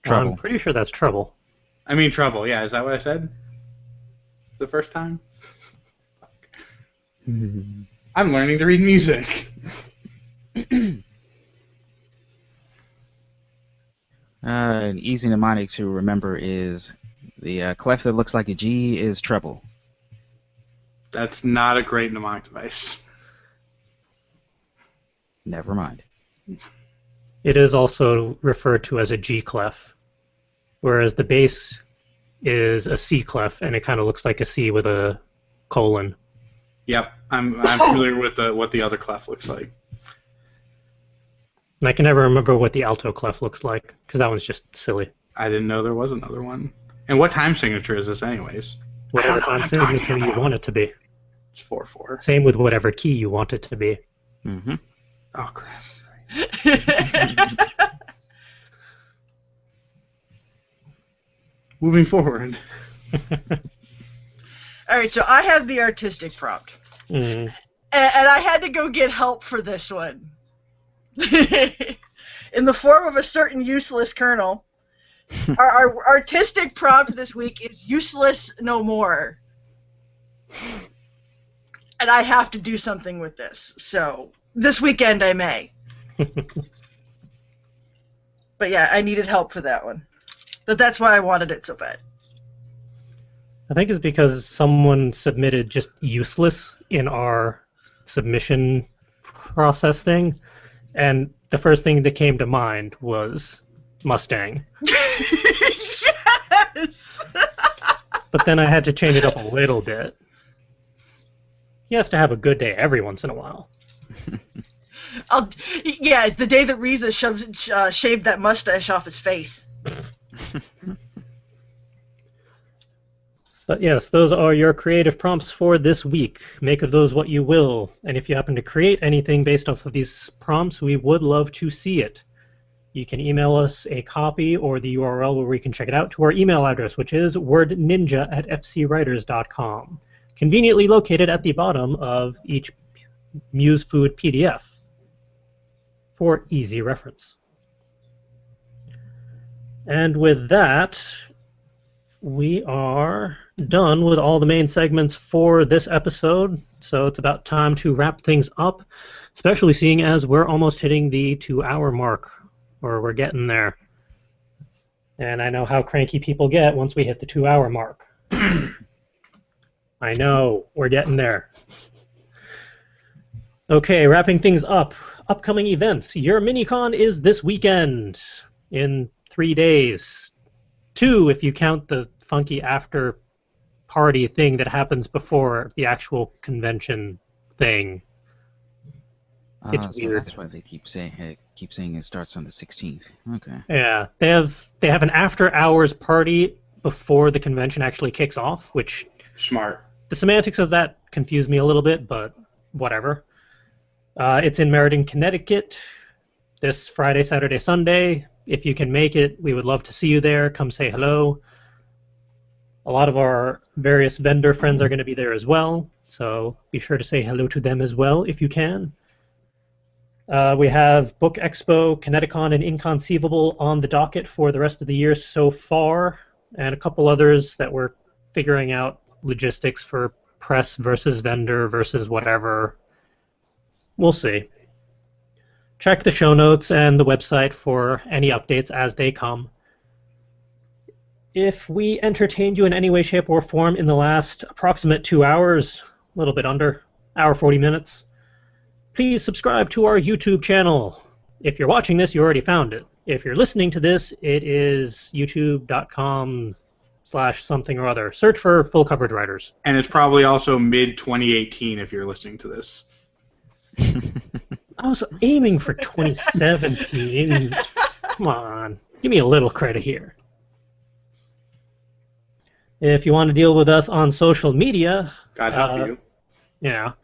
Treble. I'm pretty sure that's treble. I mean treble, yeah. Is that what I said? The first time? I'm learning to read music. An easy mnemonic to remember is the clef that looks like a G is treble. That's not a great mnemonic device. Never mind. It is also referred to as a G clef, whereas the bass is a C clef, and it kind of looks like a C with a colon. Yep, I'm familiar with what the other clef looks like. And I can never remember what the alto clef looks like, because that one's just silly. I didn't know there was another one. And what time signature is this, anyways? Whatever time signature you want it to be. It's 4/4. Same with whatever key you want it to be. Mm-hmm. Oh crap! Moving forward. All right, so I have the artistic prompt, Mm. and I had to go get help for this one. In the form of a certain useless kernel. Our artistic prompt this week is useless no more. And I have to do something with this. So, this weekend I may. But yeah, I needed help for that one. But that's why I wanted it so bad. I think it's because someone submitted just useless in our submission process thing, and the first thing that came to mind was Mustang. Yes! But then I had to change it up a little bit. He has to have a good day every once in a while. Yeah, the day that Riza shaved that mustache off his face. But yes, those are your creative prompts for this week. Make of those what you will. And if you happen to create anything based off of these prompts, we would love to see it. You can email us a copy or the URL where we can check it out to our email address, which is wordninja@fcwriters.com, conveniently located at the bottom of each Muse Food PDF for easy reference. And with that, we are done with all the main segments for this episode, so it's about time to wrap things up, especially seeing as we're almost hitting the 2-hour mark, or we're getting there. And I know how cranky people get once we hit the 2-hour mark. I know, we're getting there. Okay, wrapping things up. Upcoming events. Your Minicon is this weekend in 3 days. 2 if you count the funky after party thing that happens before the actual convention thing. It's So weird. that's why they keep saying it starts on the 16th. Okay. Yeah, they have an after hours party before the convention actually kicks off, which Smart. the semantics of that confuse me a little bit, but whatever. It's in Meriden, Connecticut, this Friday, Saturday, Sunday. If you can make it, we would love to see you there. Come say hello. A lot of our various vendor friends are going to be there as well, so be sure to say hello to them as well if you can. We have Book Expo, Kineticon, and Inconceivable on the docket for the rest of the year so far, and a couple others that we're figuring out logistics for press versus vendor versus whatever. We'll see. Check the show notes and the website for any updates as they come. If we entertained you in any way, shape, or form in the last approximate 2 hours, a little bit under, hour 40 minutes, please subscribe to our YouTube channel. If you're watching this, you already found it. If you're listening to this, it is youtube.com/something or other. Search for Full Coverage Writers. And it's probably also mid-2018 if you're listening to this. I was aiming for 2017. Come on. Give me a little credit here. If you want to deal with us on social media... God help you. Yeah.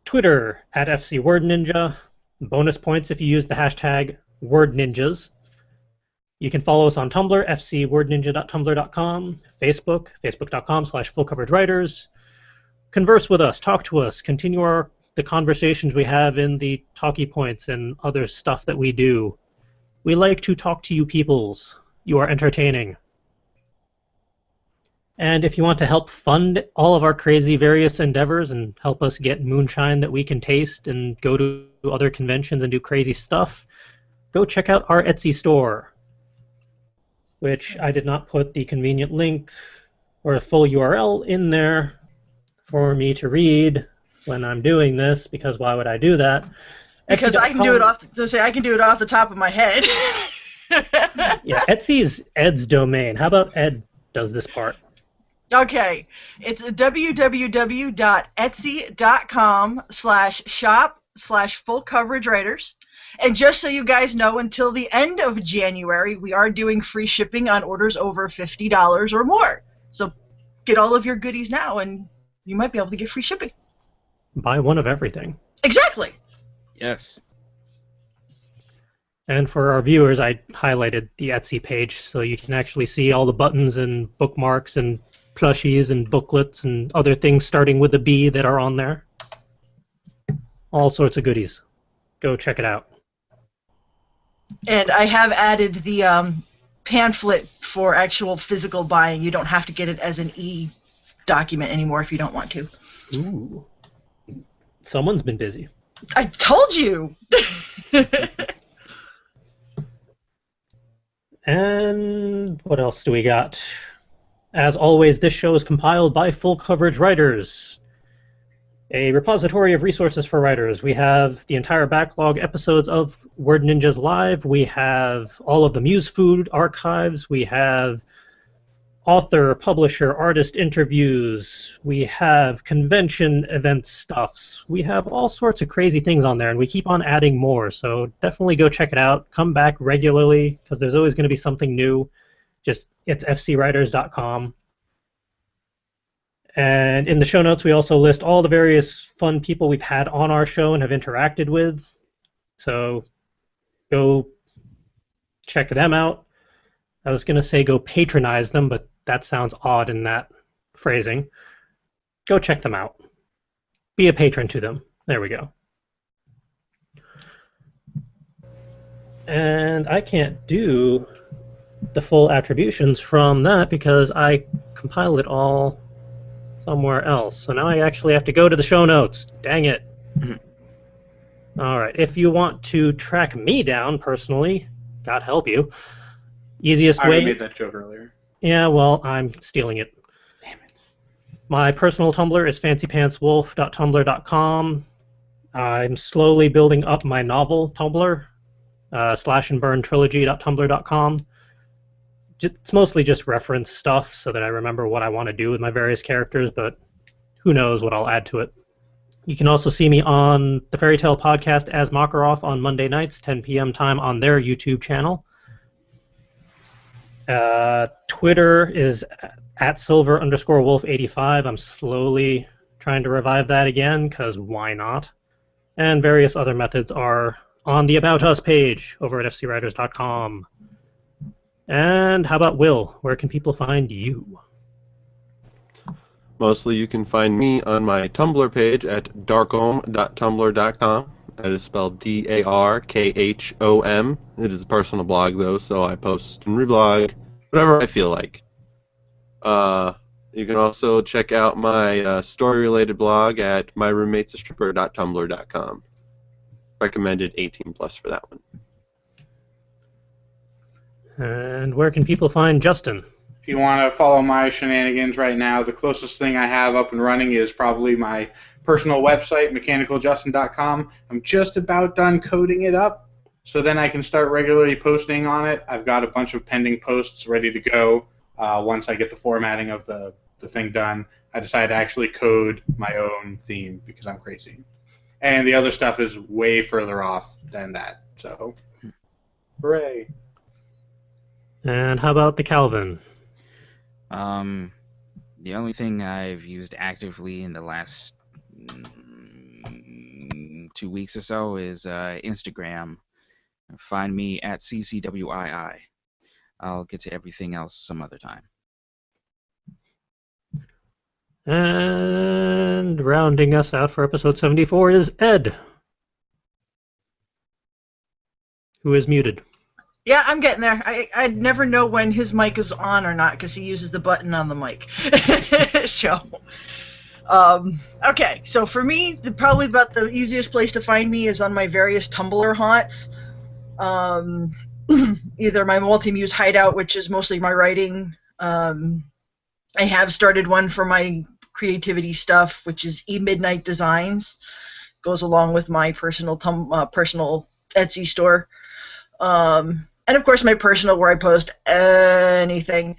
Twitter at FC Word Ninja. Bonus points if you use the hashtag WordNinjas. You can follow us on Tumblr, fcwordninja.tumblr.com, Facebook, facebook.com/fullcoveragewriters. Converse with us, talk to us, continue the conversations we have in the talkie points and other stuff that we do. We like to talk to you peoples. You are entertaining. And if you want to help fund all of our crazy various endeavors and help us get moonshine that we can taste and go to other conventions and do crazy stuff, go check out our Etsy store, which I did not put the convenient link or a full URL in there for me to read when I'm doing this, because why would I do that? Because I can do it off the top of my head. Yeah, Etsy's Ed's domain. How about Ed does this part? Okay, it's www.etsy.com/shop/full-coverage-writers. And just so you guys know, until the end of January, we are doing free shipping on orders over $50 or more. So get all of your goodies now, and you might be able to get free shipping. Buy one of everything. Exactly. Yes. And for our viewers, I highlighted the Etsy page so you can actually see all the buttons and bookmarks and plushies and booklets and other things starting with a B that are on there. All sorts of goodies. Go check it out. And I have added the pamphlet for actual physical buying. You don't have to get it as an e-document anymore if you don't want to. Ooh. Someone's been busy. I told you! And what else do we got? As always, this show is compiled by Full Coverage Writers, a repository of resources for writers. We have the entire backlog episodes of Word Ninjas Live. We have all of the Muse Food archives. We have author, publisher, artist interviews. We have convention event stuffs. We have all sorts of crazy things on there, and we keep on adding more. So definitely go check it out. Come back regularly, because there's always going to be something new. Just, it's fcwriters.com. And in the show notes, we also list all the various fun people we've had on our show and have interacted with. So go check them out. I was going to say go patronize them, but that sounds odd in that phrasing. Go check them out. Be a patron to them. There we go. And I can't do the full attributions from that because I compiled it all somewhere else. So now I actually have to go to the show notes. Dang it. All right. If you want to track me down personally, God help you, easiest I way... already made that joke earlier. Yeah, well, I'm stealing it. Damn it. My personal Tumblr is fancypantswolf.tumblr.com. I'm slowly building up my novel Tumblr, slashandburntrilogy.tumblr.com. it's mostly just reference stuff so that I remember what I want to do with my various characters, but who knows what I'll add to it. You can also see me on the Fairy Tale podcast as Makarov on Monday nights, 10 p.m. time on their YouTube channel. Twitter is at silver_wolf85. I'm slowly trying to revive that again, because why not? And various other methods are on the About Us page over at fcwriters.com. And how about Will? Where can people find you? Mostly you can find me on my Tumblr page at darkhom.tumblr.com. That is spelled DARKHOM. It is a personal blog, though, so I post and reblog whatever I feel like. You can also check out my story-related blog at myroommatesastripper.tumblr.com. Recommended 18 plus for that one. And where can people find Justin? If you want to follow my shenanigans right now, the closest thing I have up and running is probably my personal website, mechanicalJustin.com. I'm just about done coding it up, so then I can start regularly posting on it. I've got a bunch of pending posts ready to go. Once I get the formatting of the thing done, I decided to actually code my own theme because I'm crazy. And the other stuff is way further off than that, so hooray. And how about the Calvin? The only thing I've used actively in the last 2 weeks or so is Instagram. Find me at CCWII. I'll get to everything else some other time. And rounding us out for episode 74 is Ed, who is muted. Yeah, I'm getting there. I never know when his mic is on or not because he uses the button on the mic. Okay, so for me, probably about the easiest place to find me is on my various Tumblr haunts. Either my multi-muse hideout, which is mostly my writing. I have started one for my creativity stuff, which is eMidnight Designs. Goes along with my personal Etsy store. And of course my personal, where I post anything.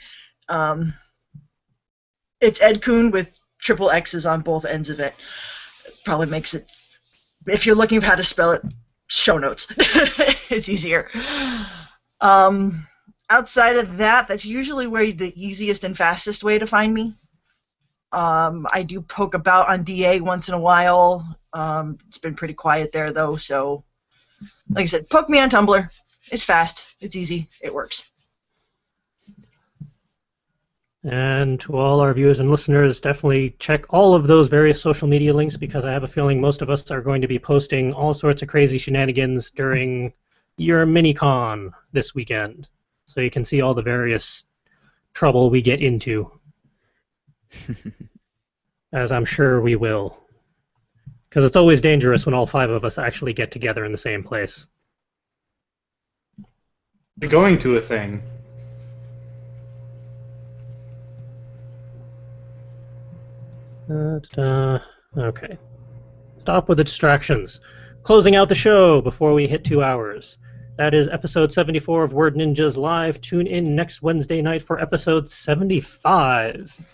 It's Ed Kuhn with triple X's on both ends of it. Probably makes it, if you're looking for how to spell it, show notes. It's easier. Outside of that, that's usually where the easiest and fastest way to find me. I do poke about on DA once in a while. It's been pretty quiet there, though, so like I said, poke me on Tumblr. It's fast. It's easy. It works. And to all our viewers and listeners, definitely check all of those various social media links, because I have a feeling most of us are going to be posting all sorts of crazy shenanigans during your mini-con this weekend. So you can see all the various trouble we get into. As I'm sure we will. Because it's always dangerous when all 5 of us actually get together in the same place. Going to a thing. Okay. Stop with the distractions. Closing out the show before we hit 2 hours. That is episode 74 of Word Ninjas Live. Tune in next Wednesday night for episode 75.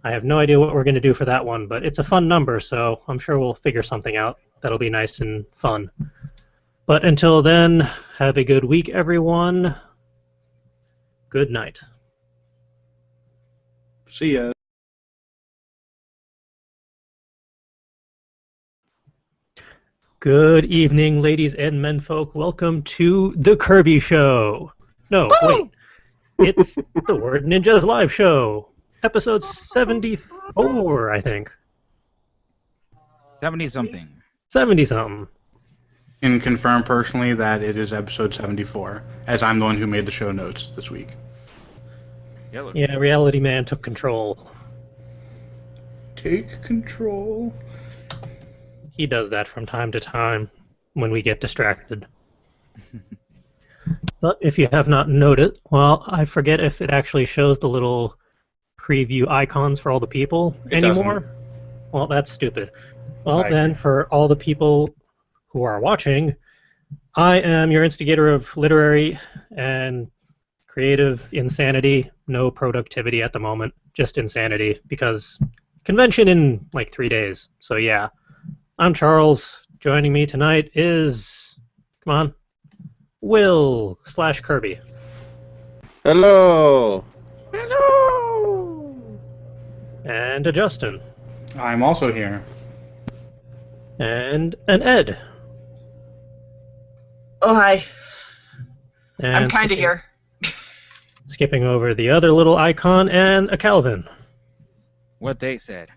I have no idea what we're going to do for that one, but it's a fun number, so I'm sure we'll figure something out that'll be nice and fun. But until then, have a good week, everyone. Good night. See ya. Good evening, ladies and menfolk. Welcome to The Kirby Show. No, wait. It's the Word Ninjas Live Show. Episode 74, I think. 70-something. 70-something. Can confirm personally that it is episode 74, as I'm the one who made the show notes this week. Yeah, Reality Man took control. Take control. He does that from time to time when we get distracted. But if you have not noted, well, I forget if it actually shows the little preview icons for all the people anymore. Doesn't. Well, that's stupid. Well, I then, agree. for all the people who are watching, I am your instigator of literary and creative insanity, no productivity at the moment, just insanity, because convention in like 3 days. So yeah, I'm Charles. Joining me tonight is, come on, Will / Kirby. Hello. And a Justin. I'm also here. And an Ed. Oh, hi. And I'm kind of here. Skipping over the other little icon, and a Calvin. What they said.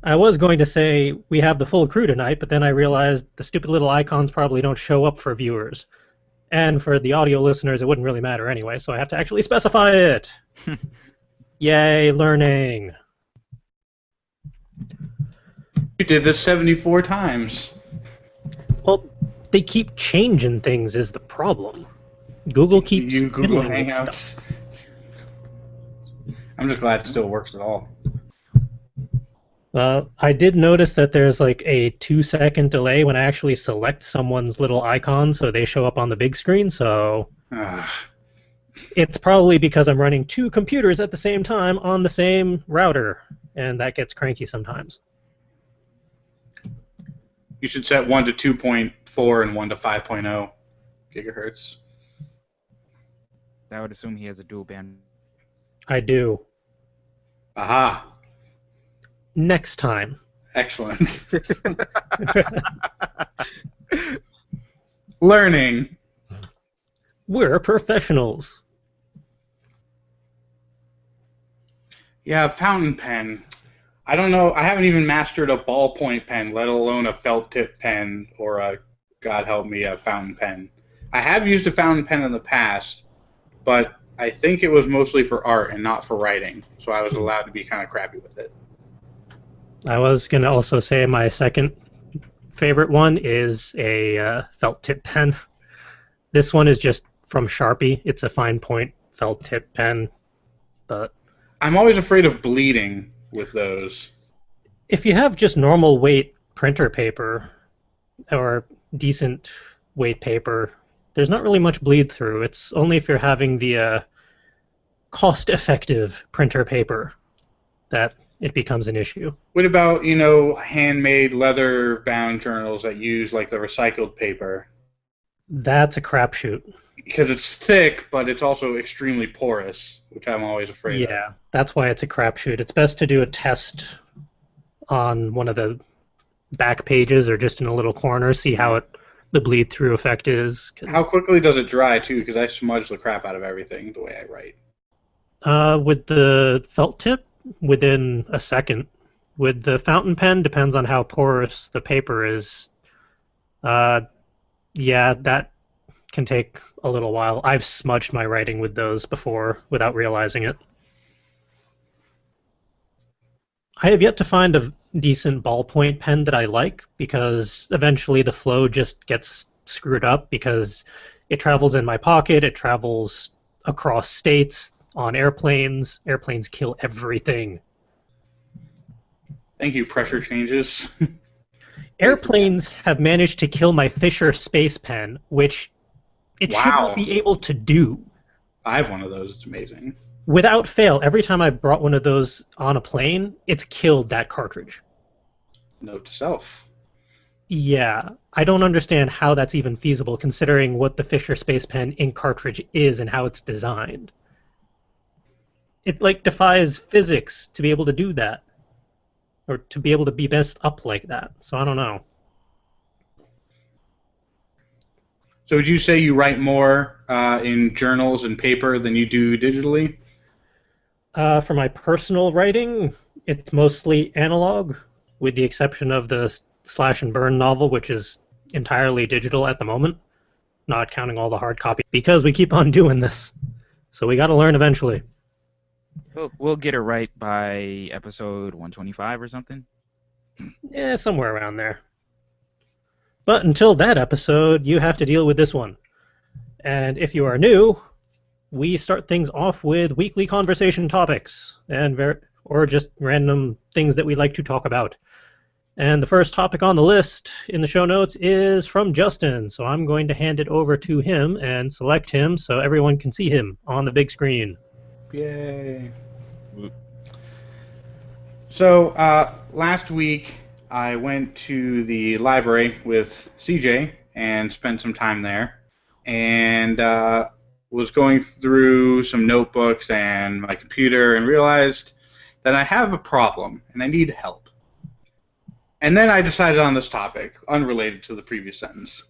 I was going to say we have the full crew tonight, but then I realized the stupid little icons probably don't show up for viewers. And for the audio listeners, it wouldn't really matter anyway, so I have to actually specify it. Yay, learning. You did this 74 times. Well, they keep changing things is the problem. Google keeps You Google fiddling with Hangouts. stuff. I'm just glad it still works at all. I did notice that there's like a 2-second delay when I actually select someone's little icon so they show up on the big screen, so Ah, it's probably because I'm running 2 computers at the same time on the same router, and that gets cranky sometimes. you should set 1 to 2.4 and 1 to 5.0 gigahertz. I would assume he has a dual band. I do. Aha. Next time. Excellent. Learning. We're professionals. Yeah, fountain pen. I don't know. I haven't even mastered a ballpoint pen, let alone a felt tip pen or a, God help me, a fountain pen. I have used a fountain pen in the past, but I think it was mostly for art and not for writing, so I was allowed to be kind of crappy with it. I was going to also say my second favorite one is a felt tip pen. This one is just from Sharpie. It's a fine point felt tip pen, but I'm always afraid of bleeding with those. if you have just normal weight printer paper or decent weight paper, there's not really much bleed through. It's only if you're having the cost-effective printer paper that it becomes an issue. What about, handmade leather-bound journals that use, like, the recycled paper? That's a crapshoot. Because it's thick, but it's also extremely porous, which I'm always afraid of. Yeah, that's why it's a crapshoot. It's best to do a test on one of the back pages or just in a little corner, see how the bleed-through effect is. How quickly does it dry, too? Because I smudge the crap out of everything the way I write. With the felt tip, within a second. With the fountain pen, depends on how porous the paper is. Yeah, that can take a little while. I've smudged my writing with those before without realizing it. I have yet to find a decent ballpoint pen that I like, because eventually the flow just gets screwed up because it travels in my pocket, it travels across states, on airplanes. Airplanes kill everything. Thank you, pressure changes. Airplanes have managed to kill my Fisher Space Pen, which it should Wow. not be able to do. I have one of those. It's amazing. Without fail, every time I brought one of those on a plane, it's killed that cartridge. Note to self. Yeah, I don't understand how that's even feasible, considering what the Fisher Space Pen ink cartridge is and how it's designed. It, like, defies physics to be able to do that. Or to be able to be messed up like that. So I don't know. So would you say you write more in journals and paper than you do digitally? For my personal writing, it's mostly analog, with the exception of the Slash and Burn novel, which is entirely digital at the moment, not counting all the hard copy, because we keep on doing this. So we got to learn eventually. We'll get it right by episode 125 or something. Yeah, somewhere around there. But until that episode, you have to deal with this one. And if you are new, we start things off with weekly conversation topics, or just random things that we like to talk about. And the first topic on the list in the show notes is from Justin, so I'm going to hand it over to him and select him so everyone can see him on the big screen. Yay. So, last week I went to the library with CJ and spent some time there, and was going through some notebooks and my computer and realized that I have a problem and I need help. And then I decided on this topic, unrelated to the previous sentence.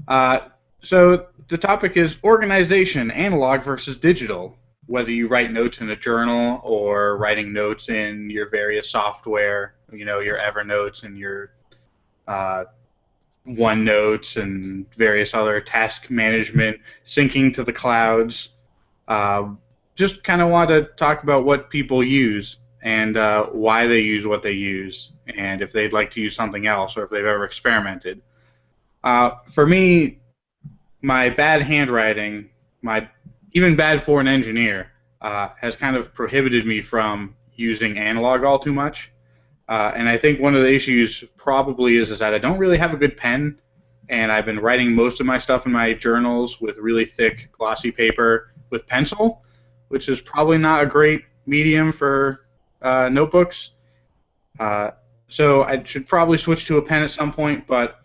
So the topic is organization, analog versus digital. Whether you write notes in a journal or writing notes in your various software, your Evernotes and your OneNotes and various other task management, syncing to the clouds. Just kind of want to talk about what people use and why they use what they use, and if they'd like to use something else or if they've ever experimented. For me, my bad handwriting, even bad for an engineer, has kind of prohibited me from using analog all too much. And I think one of the issues probably is that I don't really have a good pen, and I've been writing most of my stuff in my journals with really thick, glossy paper with pencil, which is probably not a great medium for notebooks. So I should probably switch to a pen at some point, but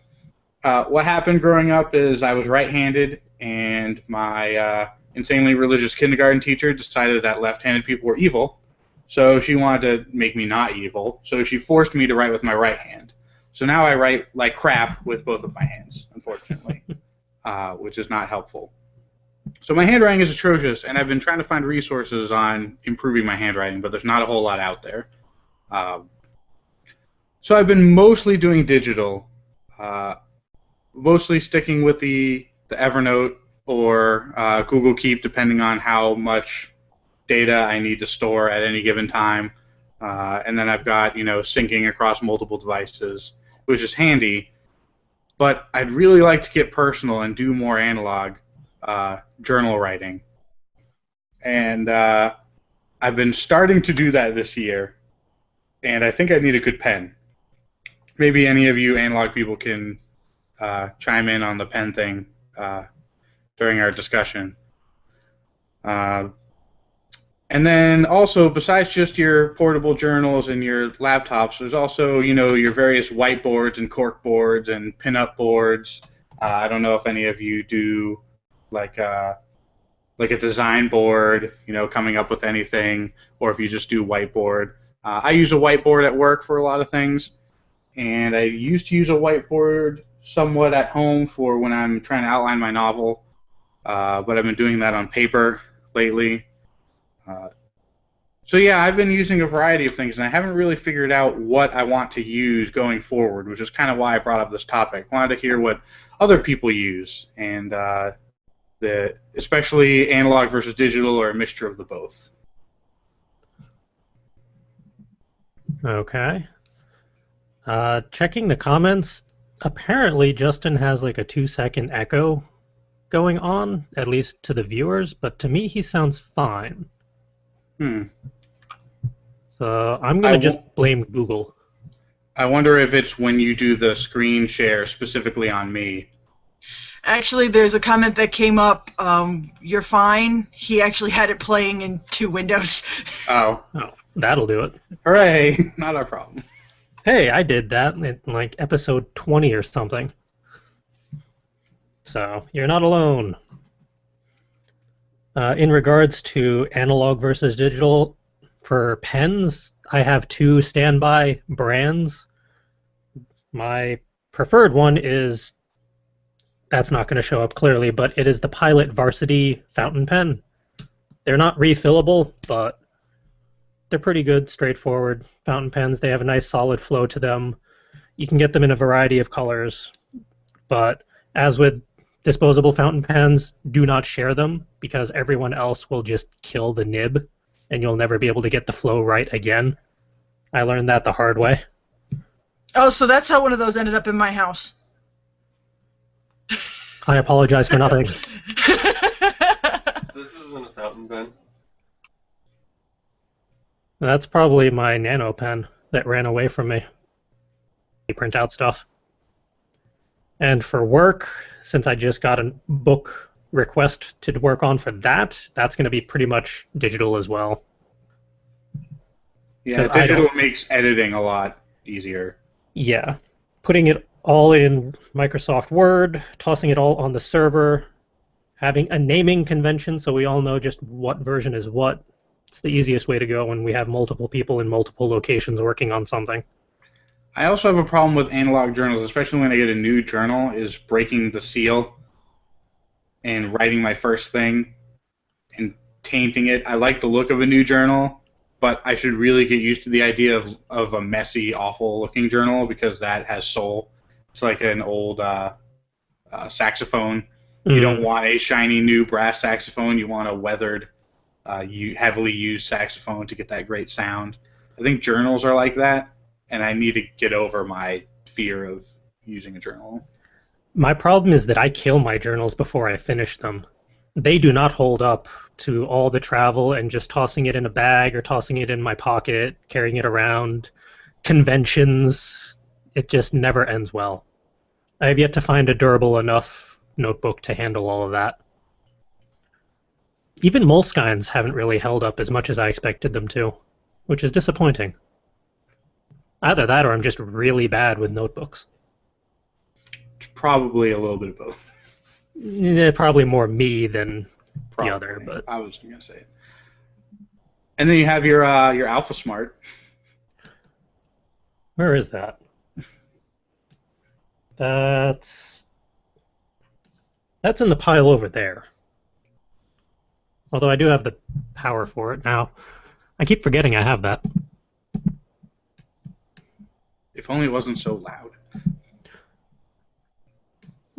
what happened growing up is I was right-handed, and my insanely religious kindergarten teacher decided that left-handed people were evil, so she wanted to make me not evil, so she forced me to write with my right hand. So now I write like crap with both of my hands, unfortunately, which is not helpful. So my handwriting is atrocious, and I've been trying to find resources on improving my handwriting, but there's not a whole lot out there. So I've been mostly doing digital, mostly sticking with the Evernote or Google Keep, depending on how much data I need to store at any given time. And then I've got, syncing across multiple devices, which is handy. But I'd really like to get personal and do more analog journal writing. And I've been starting to do that this year, and I think I need a good pen. Maybe any of you analog people can chime in on the pen thing during our discussion. And then also, besides just your portable journals and your laptops, there's also, your various whiteboards and cork boards and pin-up boards. I don't know if any of you do like a design board, coming up with anything, or if you just do whiteboard. I use a whiteboard at work for a lot of things, and I used to use a whiteboard somewhat at home for when I'm trying to outline my novel, but I've been doing that on paper lately. So yeah, I've been using a variety of things, and I haven't really figured out what I want to use going forward, which is kind of why I brought up this topic. I wanted to hear what other people use, and especially analog versus digital or a mixture of the both. Okay. Checking the comments, apparently Justin has like a 2-second echo going on, at least to the viewers, but to me he sounds fine. So I'm going to just blame Google. I wonder if it's when you do the screen share specifically on me. Actually, there's a comment that came up, you're fine. He actually had it playing in 2 windows. Oh, that'll do it. Hooray! Not our problem. Hey, I did that in like episode 20 or something. So, you're not alone. In regards to analog versus digital, for pens, I have 2 standby brands. My preferred one is, that's not going to show up clearly, but it is the Pilot Varsity fountain pen. They're not refillable, but they're pretty good, straightforward fountain pens. They have a nice solid flow to them. You can get them in a variety of colors, but as with disposable fountain pens, do not share them because everyone else will just kill the nib and you'll never be able to get the flow right again. I learned that the hard way. Oh, so that's how one of those ended up in my house. I apologize for nothing. This isn't a fountain pen. That's probably my nano pen that ran away from me. print out stuff. And for work, since I just got a book request to work on for that, that's going to be pretty much digital as well. Yeah, 'Cause I digital don't, makes editing a lot easier. yeah, putting it all in Microsoft Word, tossing it all on the server, having a naming convention so we all know just what version is what. It's the easiest way to go when we have multiple people in multiple locations working on something. I also have a problem with analog journals, especially when I get a new journal, is breaking the seal and writing my first thing and tainting it. I like the look of a new journal, but I should really get used to the idea of a messy, awful-looking journal because that has soul. It's like an old saxophone. You don't Mm. want a shiny new brass saxophone. You want a weathered, heavily used saxophone to get that great sound. I think journals are like that, and I need to get over my fear of using a journal. My problem is that I kill my journals before I finish them. They do not hold up to all the travel and just tossing it in a bag or tossing it in my pocket, carrying it around, conventions. It just never ends well. I have yet to find a durable enough notebook to handle all of that. Even Moleskines haven't really held up as much as I expected them to, which is disappointing. Either that or I'm just really bad with notebooks. It's probably a little bit of both. Probably more me than the Probably. other, but I was gonna say it. And then you have your Alpha Smart. where is that? That's that's in the pile over there. Although I do have the power for it now. I keep forgetting I have that. If only it wasn't so loud.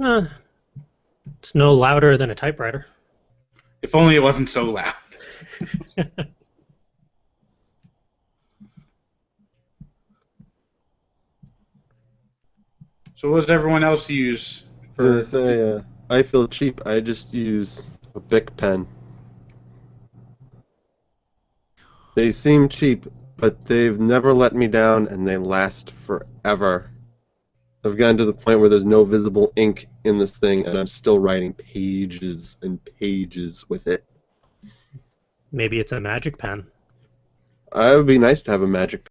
Uh, it's no louder than a typewriter. If only it wasn't so loud. So what does everyone else use for? I feel cheap. I just use a Bic pen. They seem cheap, but they've never let me down, and they last forever. I've gotten to the point where there's no visible ink in this thing, and I'm still writing pages and pages with it. Maybe it's a magic pen. It would be nice to have a magic